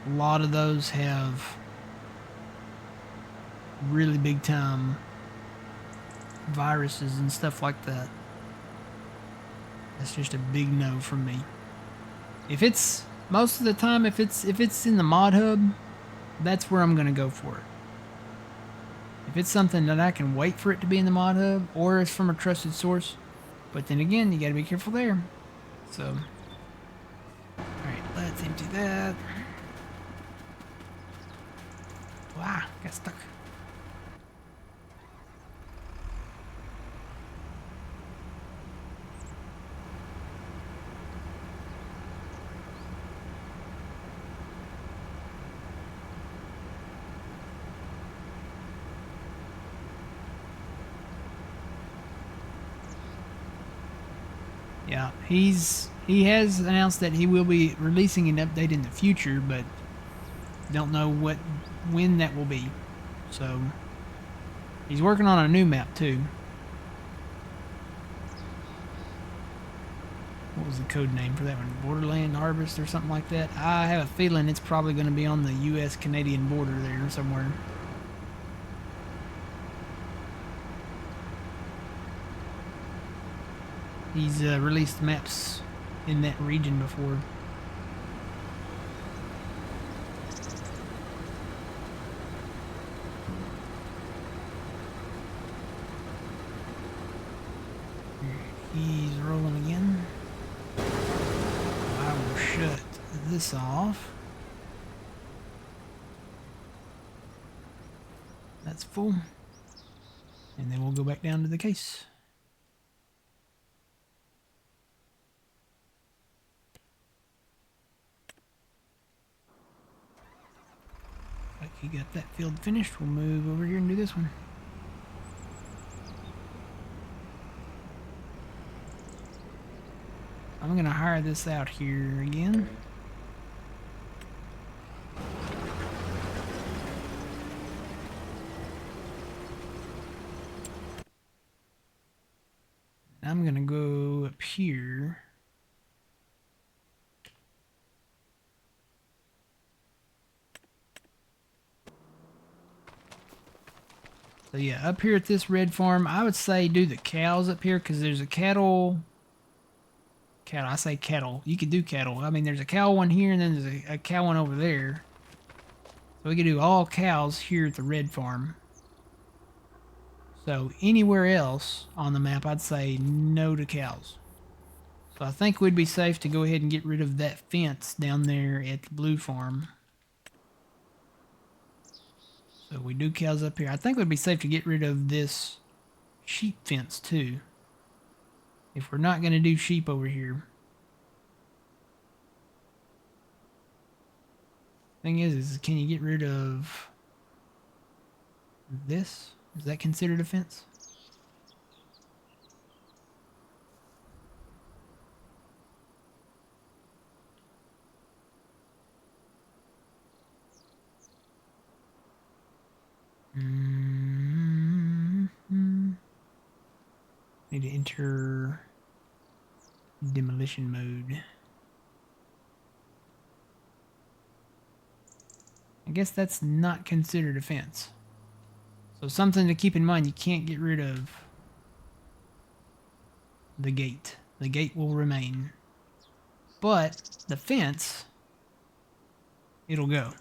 A lot of those have really big time viruses and stuff like that. That's just a big no from me. If it's most of the time, if it's in the mod hub, that's where I'm gonna go for it. If it's something that I can wait for it to be in the mod hub, or it's from a trusted source, but then again, you gotta be careful there. So, alright, let's empty that. Wow, got stuck. Yeah, he has announced that he will be releasing an update in the future, but don't know when that will be. So he's working on a new map too. What was the code name for that one? Borderland Harvest or something like that? I have a feeling it's probably going to be on the U.S.-Canadian border there somewhere. He's released maps in that region before. He's rolling again. I will shut this off. That's full. And then we'll go back down to the case. Like he got that field finished, we'll move over here and do this one. I'm gonna hire this out here again. I'm gonna go up here. So yeah, up here at this red farm, I would say do the cows up here because there's a cattle, I say cattle. You could do cattle. I mean, there's a cow one here and then there's a cow one over there. So we could do all cows here at the red farm. So anywhere else on the map, I'd say no to cows. So I think we'd be safe to go ahead and get rid of that fence down there at the blue farm. So we do cows up here. I think it would be safe to get rid of this sheep fence too. If we're not going to do sheep over here. Thing is can you get rid of this? Is that considered a fence? Need to enter demolition mode. I guess that's not considered a fence. So something to keep in mind, you can't get rid of the gate. The gate will remain. But the fence, it'll go.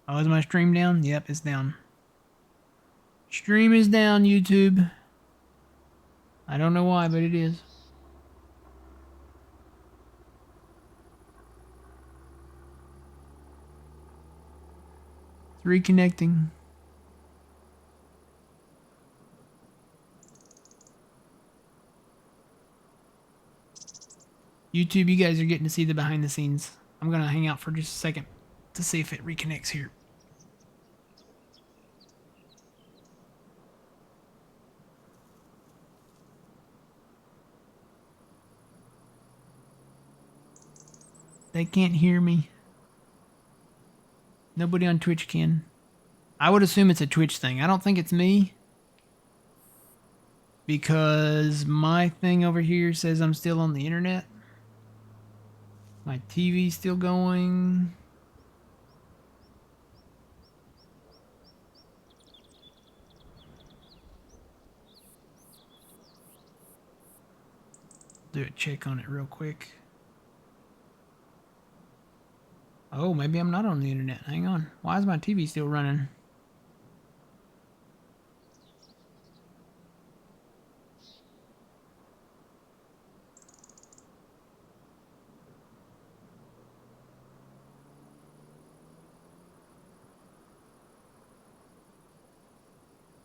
Oh, is my stream down? Yep, it's down. Stream is down, YouTube. I don't know why, but it is. It's reconnecting. YouTube, you guys are getting to see the behind the scenes. I'm gonna hang out for just a second to see if it reconnects here. They can't hear me. Nobody on Twitch can. I would assume it's a Twitch thing. I don't think it's me. Because my thing over here says I'm still on the internet. My TV's still going. Do a check on it real quick. Oh, maybe I'm not on the internet. Hang on. Why is my TV still running?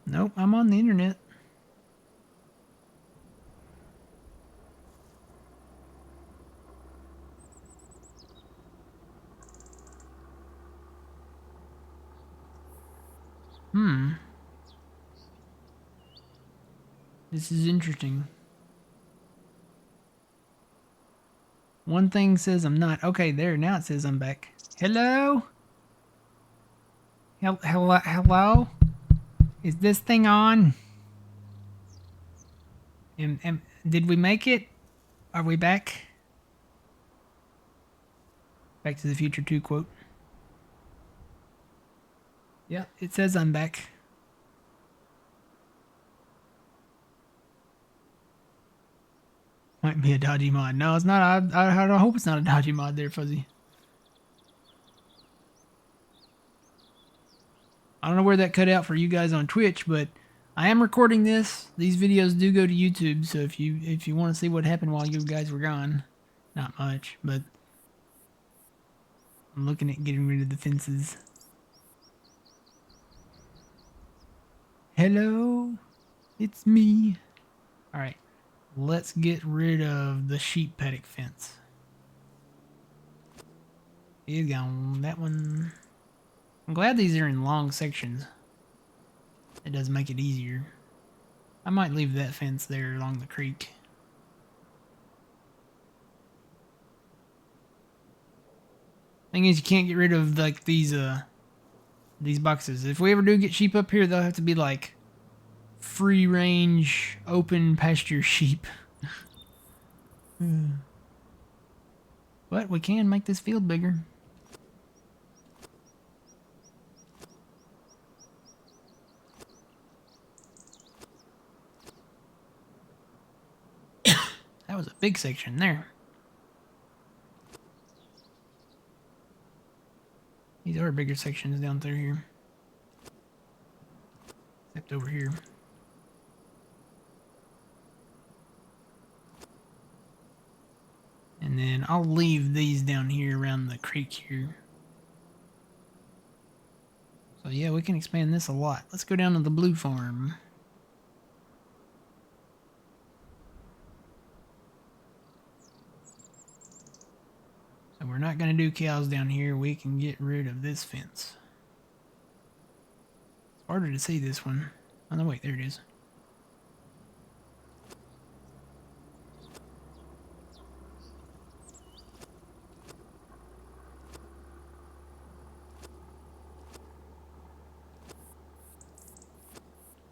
Nope, I'm on the internet. This is interesting. One thing says I'm not. Okay, there. Now it says I'm back. Hello? Hello? Is this thing on? Did we make it? Are we back? Back to the Future 2 quote. Yeah, it says I'm back. Might be a dodgy mod. No, it's not. I hope it's not a dodgy mod there, Fuzzy. I don't know where that cut out for you guys on Twitch, but I am recording this. These videos do go to YouTube, so if you want to see what happened while you guys were gone, not much, but I'm looking at getting rid of the fences. Hello, it's me. All right, let's get rid of the sheep paddock fence. He's gone. That one. I'm glad these are in long sections. It does make it easier. I might leave that fence there along the creek. Thing is, you can't get rid of like these boxes. If we ever do get sheep up here, they'll have to be like free range, open pasture sheep. But we can make this field bigger. That was a big section there. These are bigger sections down through here. Except over here. And then I'll leave these down here around the creek here. So yeah, we can expand this a lot. Let's go down to the blue farm. So we're not going to do cows down here. We can get rid of this fence. It's harder to see this one. Oh no, wait, there it is.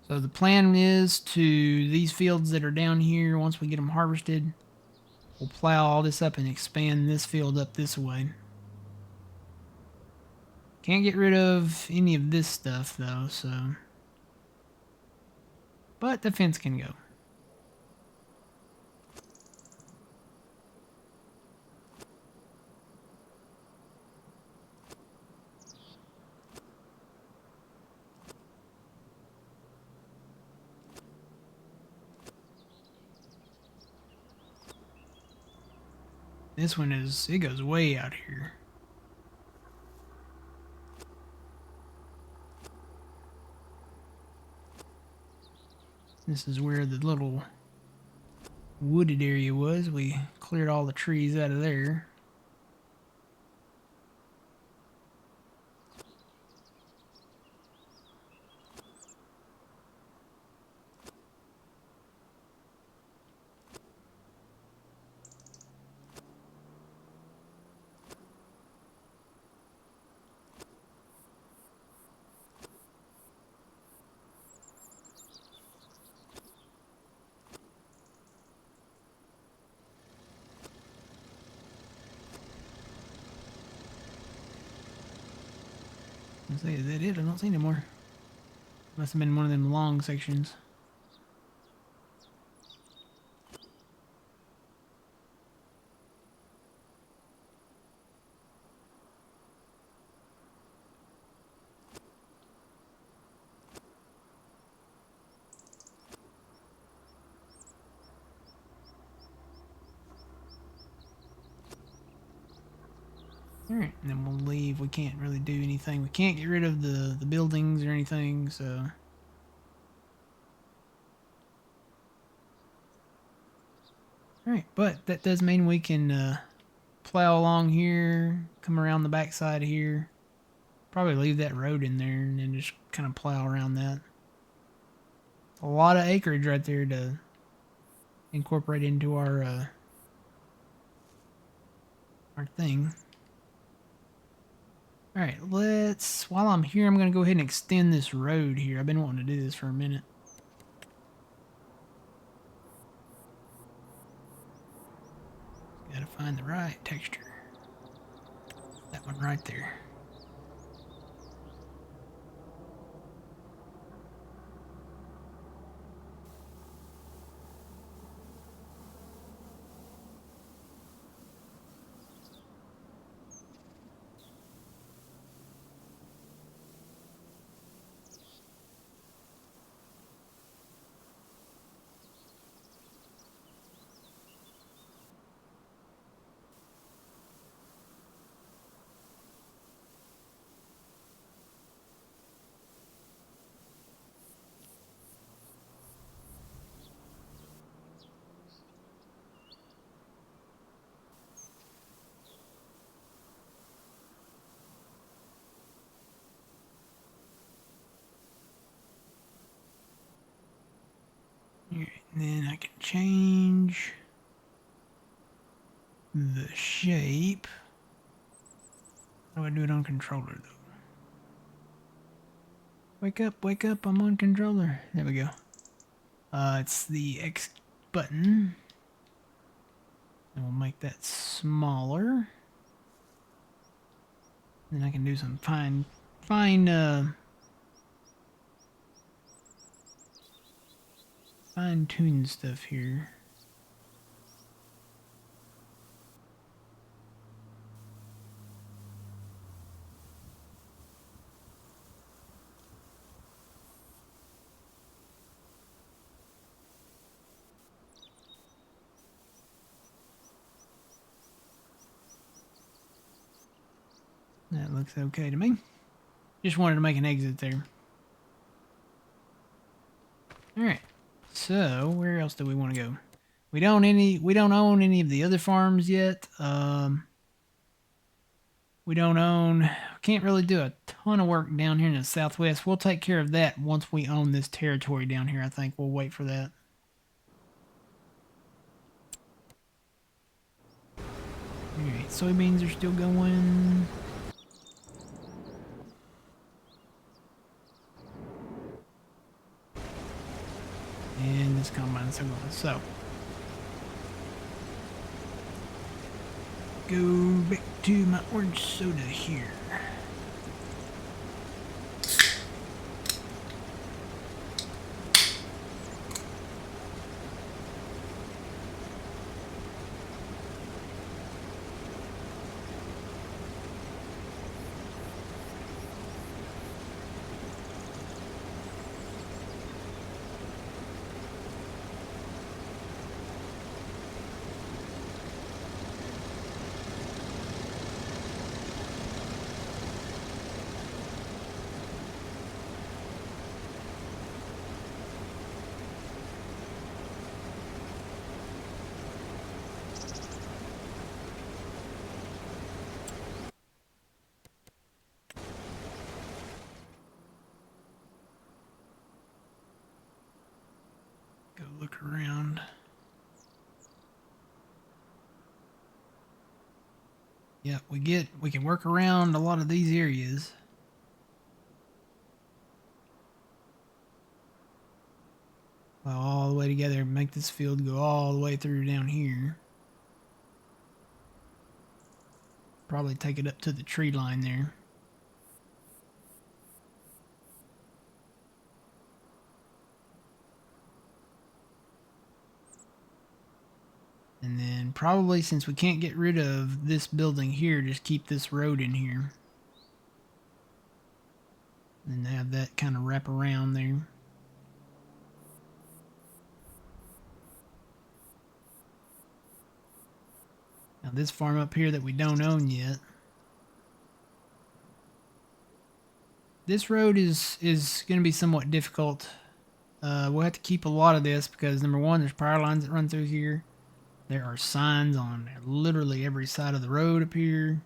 So the plan is to these fields that are down here, once we get them harvested, we'll plow all this up and expand this field up this way. Can't get rid of any of this stuff though, so. But the fence can go. This one it goes way out here. This is where the little wooded area was. We cleared all the trees out of there. Is that it? I don't see any more. Must have been one of them long sections. Alright, and then we'll leave. We can't really do anything. We can't get rid of the buildings or anything, so. Alright, but that does mean we can plow along here, come around the backside here. Probably leave that road in there and then just kind of plow around that. A lot of acreage right there to incorporate into our thing. Alright, while I'm here, I'm going to go ahead and extend this road here. I've been wanting to do this for a minute. Gotta find the right texture. That one right there. Alright, and then I can change the shape. How do I do it on controller though? Wake up, I'm on controller. There we go. It's the X button. And we'll make that smaller. Then I can do some fine tune stuff here. That looks okay to me. Just wanted to make an exit there. Alright. So, where else do we want to go? We don't own any of the other farms yet. We can't really do a ton of work down here in the southwest. We'll take care of that once we own this territory down here. I think we'll wait for that. Alright, soybeans are still going. And this combine's still going. So, go back to my orange soda here. Go look around. Yeah, we can work around a lot of these areas. Well, all the way together, make this field go all the way through down here. Probably take it up to the tree line there. And then probably, since we can't get rid of this building here, just keep this road in here. And have that kind of wrap around there. Now this farm up here that we don't own yet. This road is going to be somewhat difficult. We'll have to keep a lot of this because, number one, there's power lines that run through here. There are signs on literally every side of the road up here.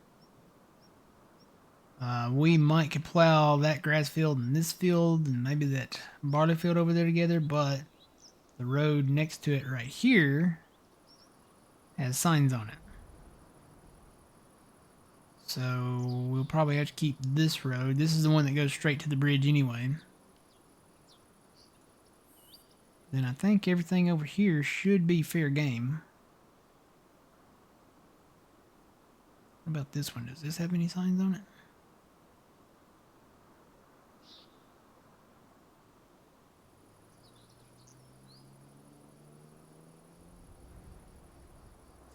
We might could plow that grass field and this field and maybe that barley field over there together, but the road next to it right here has signs on it. So we'll probably have to keep this road. This is the one that goes straight to the bridge anyway. Then I think everything over here should be fair game. What about this one? Does this have any signs on it?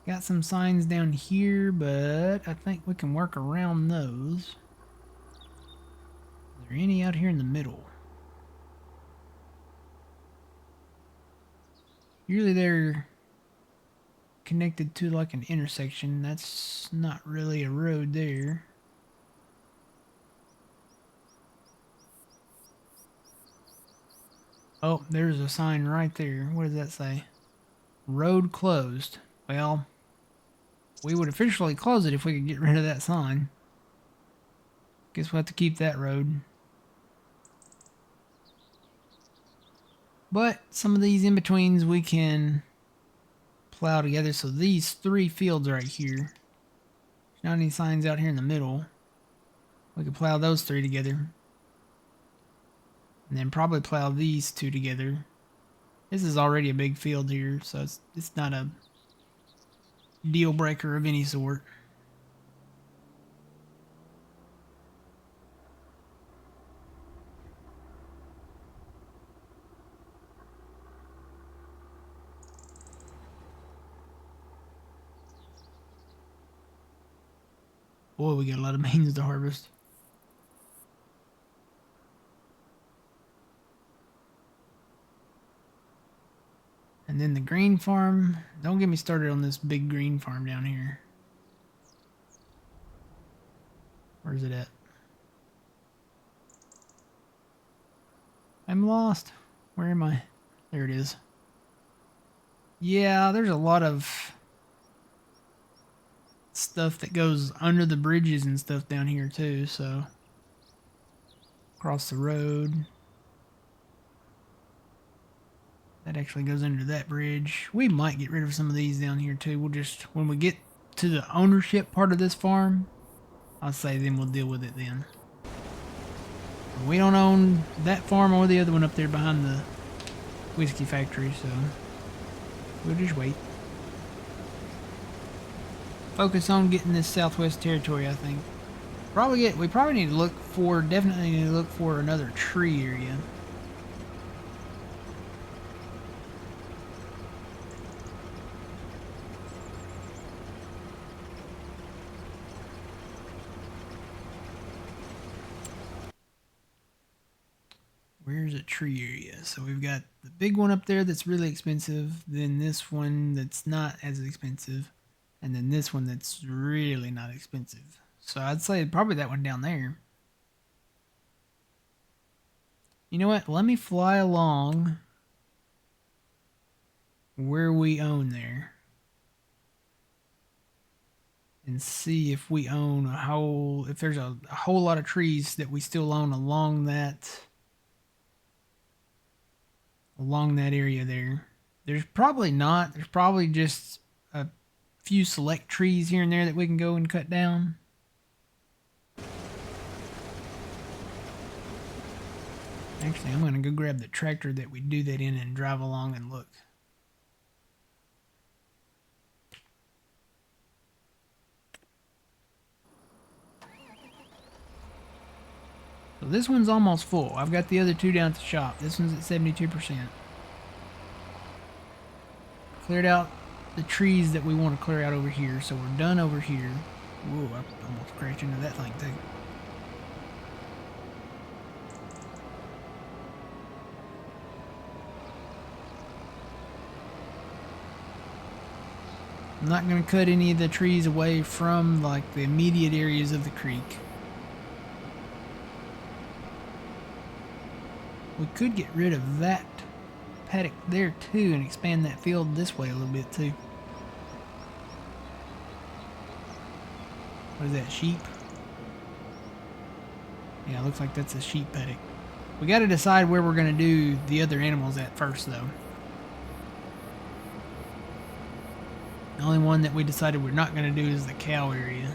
Got some signs down here, but I think we can work around those. Is there any out here in the middle? Usually they're connected to like an intersection. That's not really a road there. Oh, there's a sign right there. What does that say? Road closed. Well, we would officially close it if we could get rid of that sign. Guess we'll have to keep that road. But some of these in-betweens we can plow together. So these 3 fields right here. There's not any signs out here in the middle. We could plow those 3 together. And then probably plow these 2 together. This is already a big field here, so it's not a deal breaker of any sort. Boy, we got a lot of beans to harvest. And then the green farm. Don't get me started on this big green farm down here. Where's it at? I'm lost. Where am I? There it is. Yeah, there's a lot of stuff that goes under the bridges and stuff down here too, so across the road. That actually goes under that bridge. We might get rid of some of these down here too. We'll just, when we get to the ownership part of this farm, I'll say then we'll deal with it then. We don't own that farm or the other one up there behind the whiskey factory, so we'll just wait. Focus on getting this Southwest Territory, I think. We probably need to look for, definitely need to look for another tree area. Where's a tree area? So we've got the big one up there that's really expensive, then this one that's not as expensive, and then this one that's really not expensive. So I'd say probably that one down there. You know what? Let me fly along where we own there and see if we own if there's a whole lot of trees that we still own along that area there. There's probably not. There's probably just a few select trees here and there that we can go and cut down. Actually, I'm going to go grab the tractor that we do that in and drive along and look. So this one's almost full. I've got the other 2 down at the shop. This one's at 72%. Cleared out the trees that we want to clear out over here, so we're done over here. Whoa, I almost crashed into that thing too. I'm not going to cut any of the trees away from like the immediate areas of the creek. We could get rid of that paddock there too and expand that field this way a little bit too. What is that, sheep? Yeah, it looks like that's a sheep paddock. We got to decide where we're going to do the other animals at first though. The only one that we decided we're not going to do is the cow area.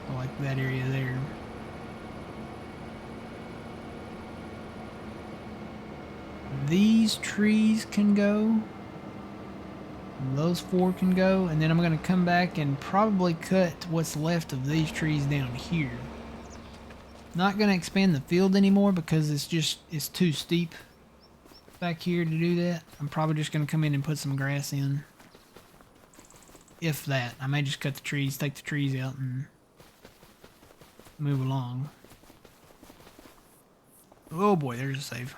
I like that area there. These trees can go. Those 4 can go, and then I'm going to come back and probably cut what's left of these trees down here. Not going to expand the field anymore because it's too steep back here to do that. I'm probably just going to come in and put some grass in. If that. I may just cut the trees, take the trees out, and move along. Oh boy, there's a save.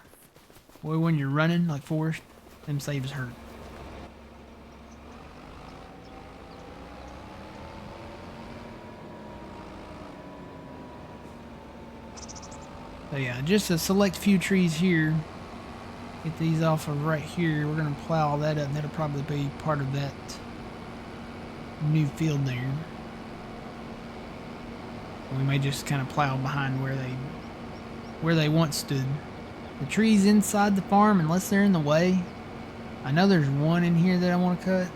Boy, when you're running like Forrest, them saves hurt. So yeah, just a select few trees here. Get these off of right here. We're going to plow all that up, and that'll probably be part of that new field there. We may just kind of plow behind where they once stood. The trees inside the farm, unless they're in the way. I know there's one in here that I want to cut.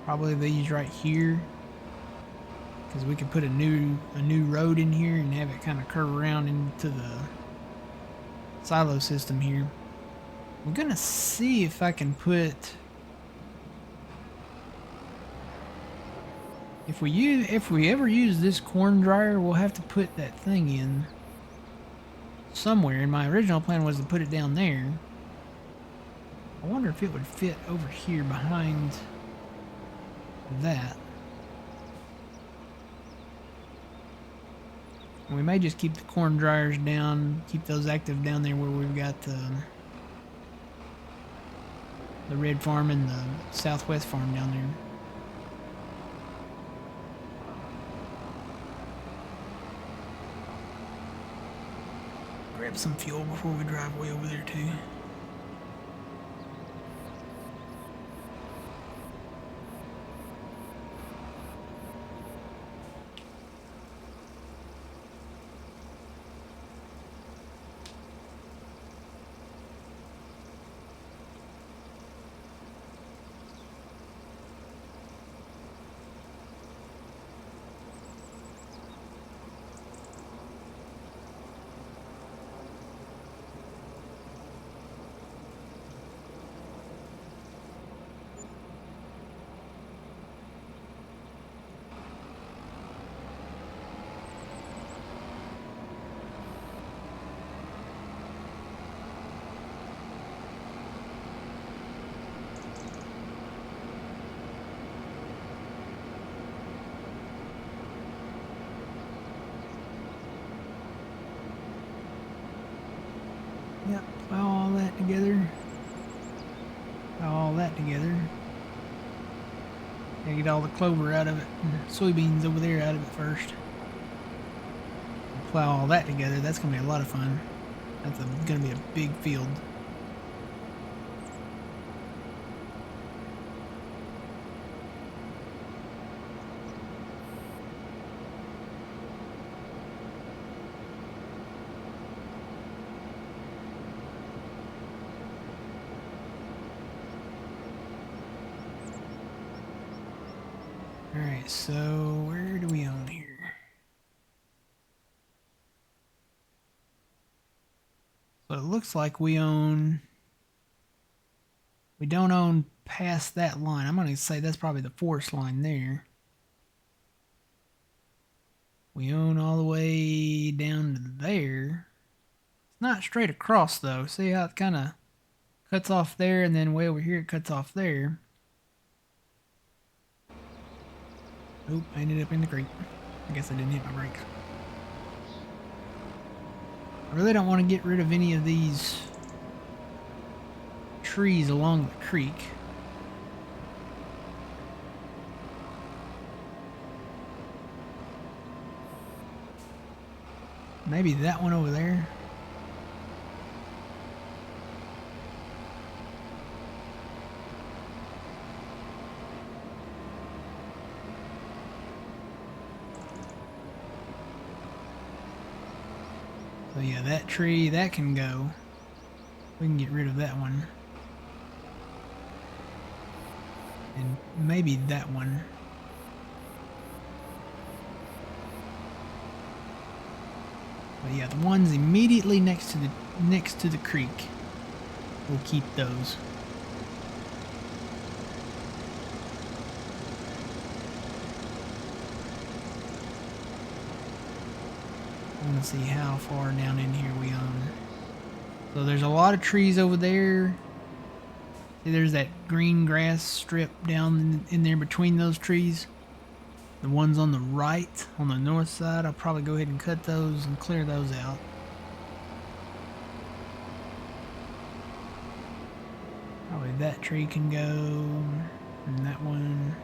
Probably these right here, because we could put a new road in here and have it kind of curve around into the silo system here. I'm gonna see if I can put, if we ever use this corn dryer, we'll have to put that thing in somewhere. And my original plan was to put it down there. I wonder if it would fit over here behind that. And we may just keep the corn dryers down, keep those active down there where we've got the red farm and the southwest farm down there. Grab some fuel before we drive way over there too. Yep, plow all that together. Plow all that together. Gotta get all the clover out of it, and soybeans over there out of it first. Plow all that together. That's gonna be a lot of fun. That's gonna be a big field. Alright, so where do we own here? So it looks like we don't own past that line. I'm going to say that's probably the forest line there. We own all the way down to there. It's not straight across though. See how it kind of cuts off there, and then way over here it cuts off there. Oop, I ended up in the creek. I guess I didn't hit my brakes. I really don't want to get rid of any of these trees along the creek. Maybe that one over there. So yeah, that tree, that can go. We can get rid of that one. And maybe that one. But yeah, the ones immediately next to the creek, we'll keep those. I want to see how far down in here we own. So there's a lot of trees over there. See, there's that green grass strip down in there between those trees. The ones on the right, on the north side, I'll probably go ahead and cut those and clear those out. Probably that tree can go, and that one.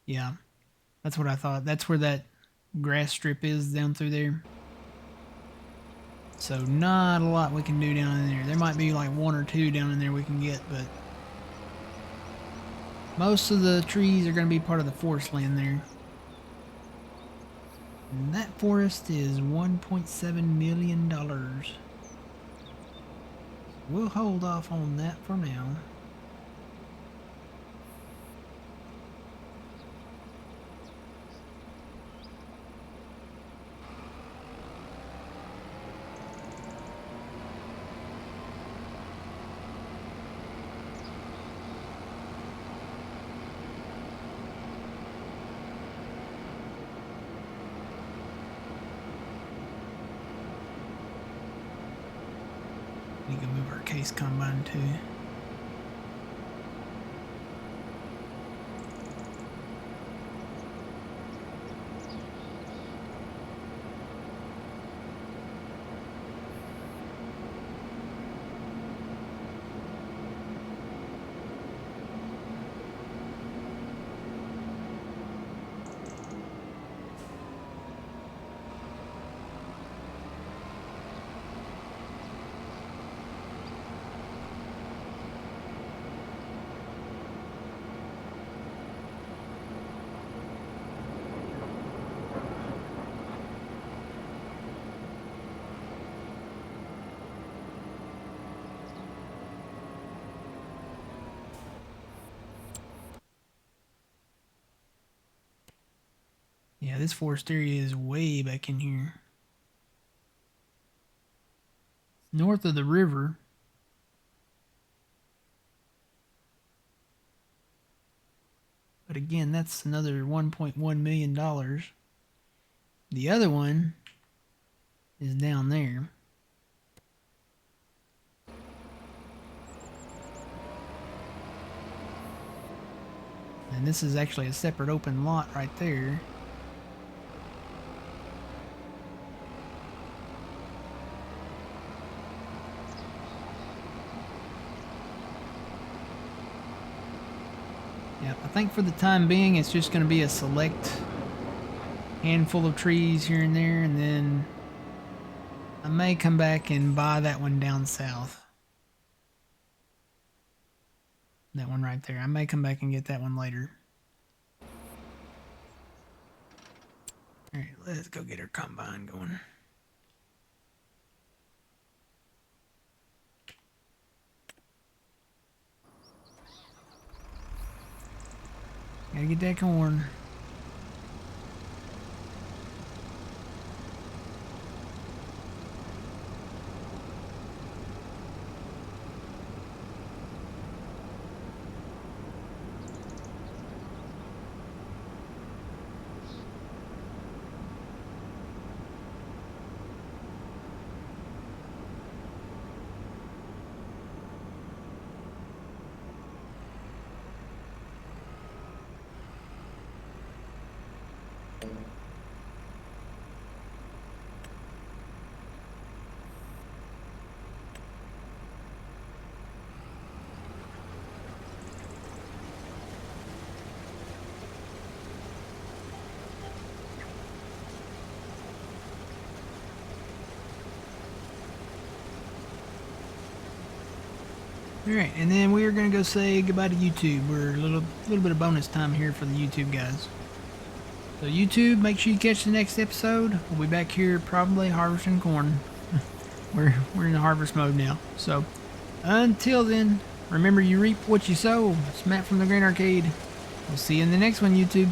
Yeah, that's what I thought. That's where that grass strip is down through there. So not a lot we can do down in there. There might be like one or two down in there we can get, but most of the trees are going to be part of the forest land there. And that forest is $1.7 million. We'll hold off on that for now. We can move our case combine too. Yeah, this forest area is way back in here. North of the river. But again, that's another $1.1 million. The other one is down there. And this is actually a separate open lot right there. Yeah, I think for the time being, it's just going to be a select handful of trees here and there, and then I may come back and buy that one down south. That one right there. I may come back and get that one later. Alright, let's go get our combine going. Gotta get that corn. Alright, and then we are going to go say goodbye to YouTube. We're a little bit of bonus time here for the YouTube guys. So YouTube, make sure you catch the next episode. We'll be back here probably harvesting corn. we're in harvest mode now. So Until then, remember you reap what you sow. It's Matt from the Grand Arcade. We'll see you in the next one, YouTube.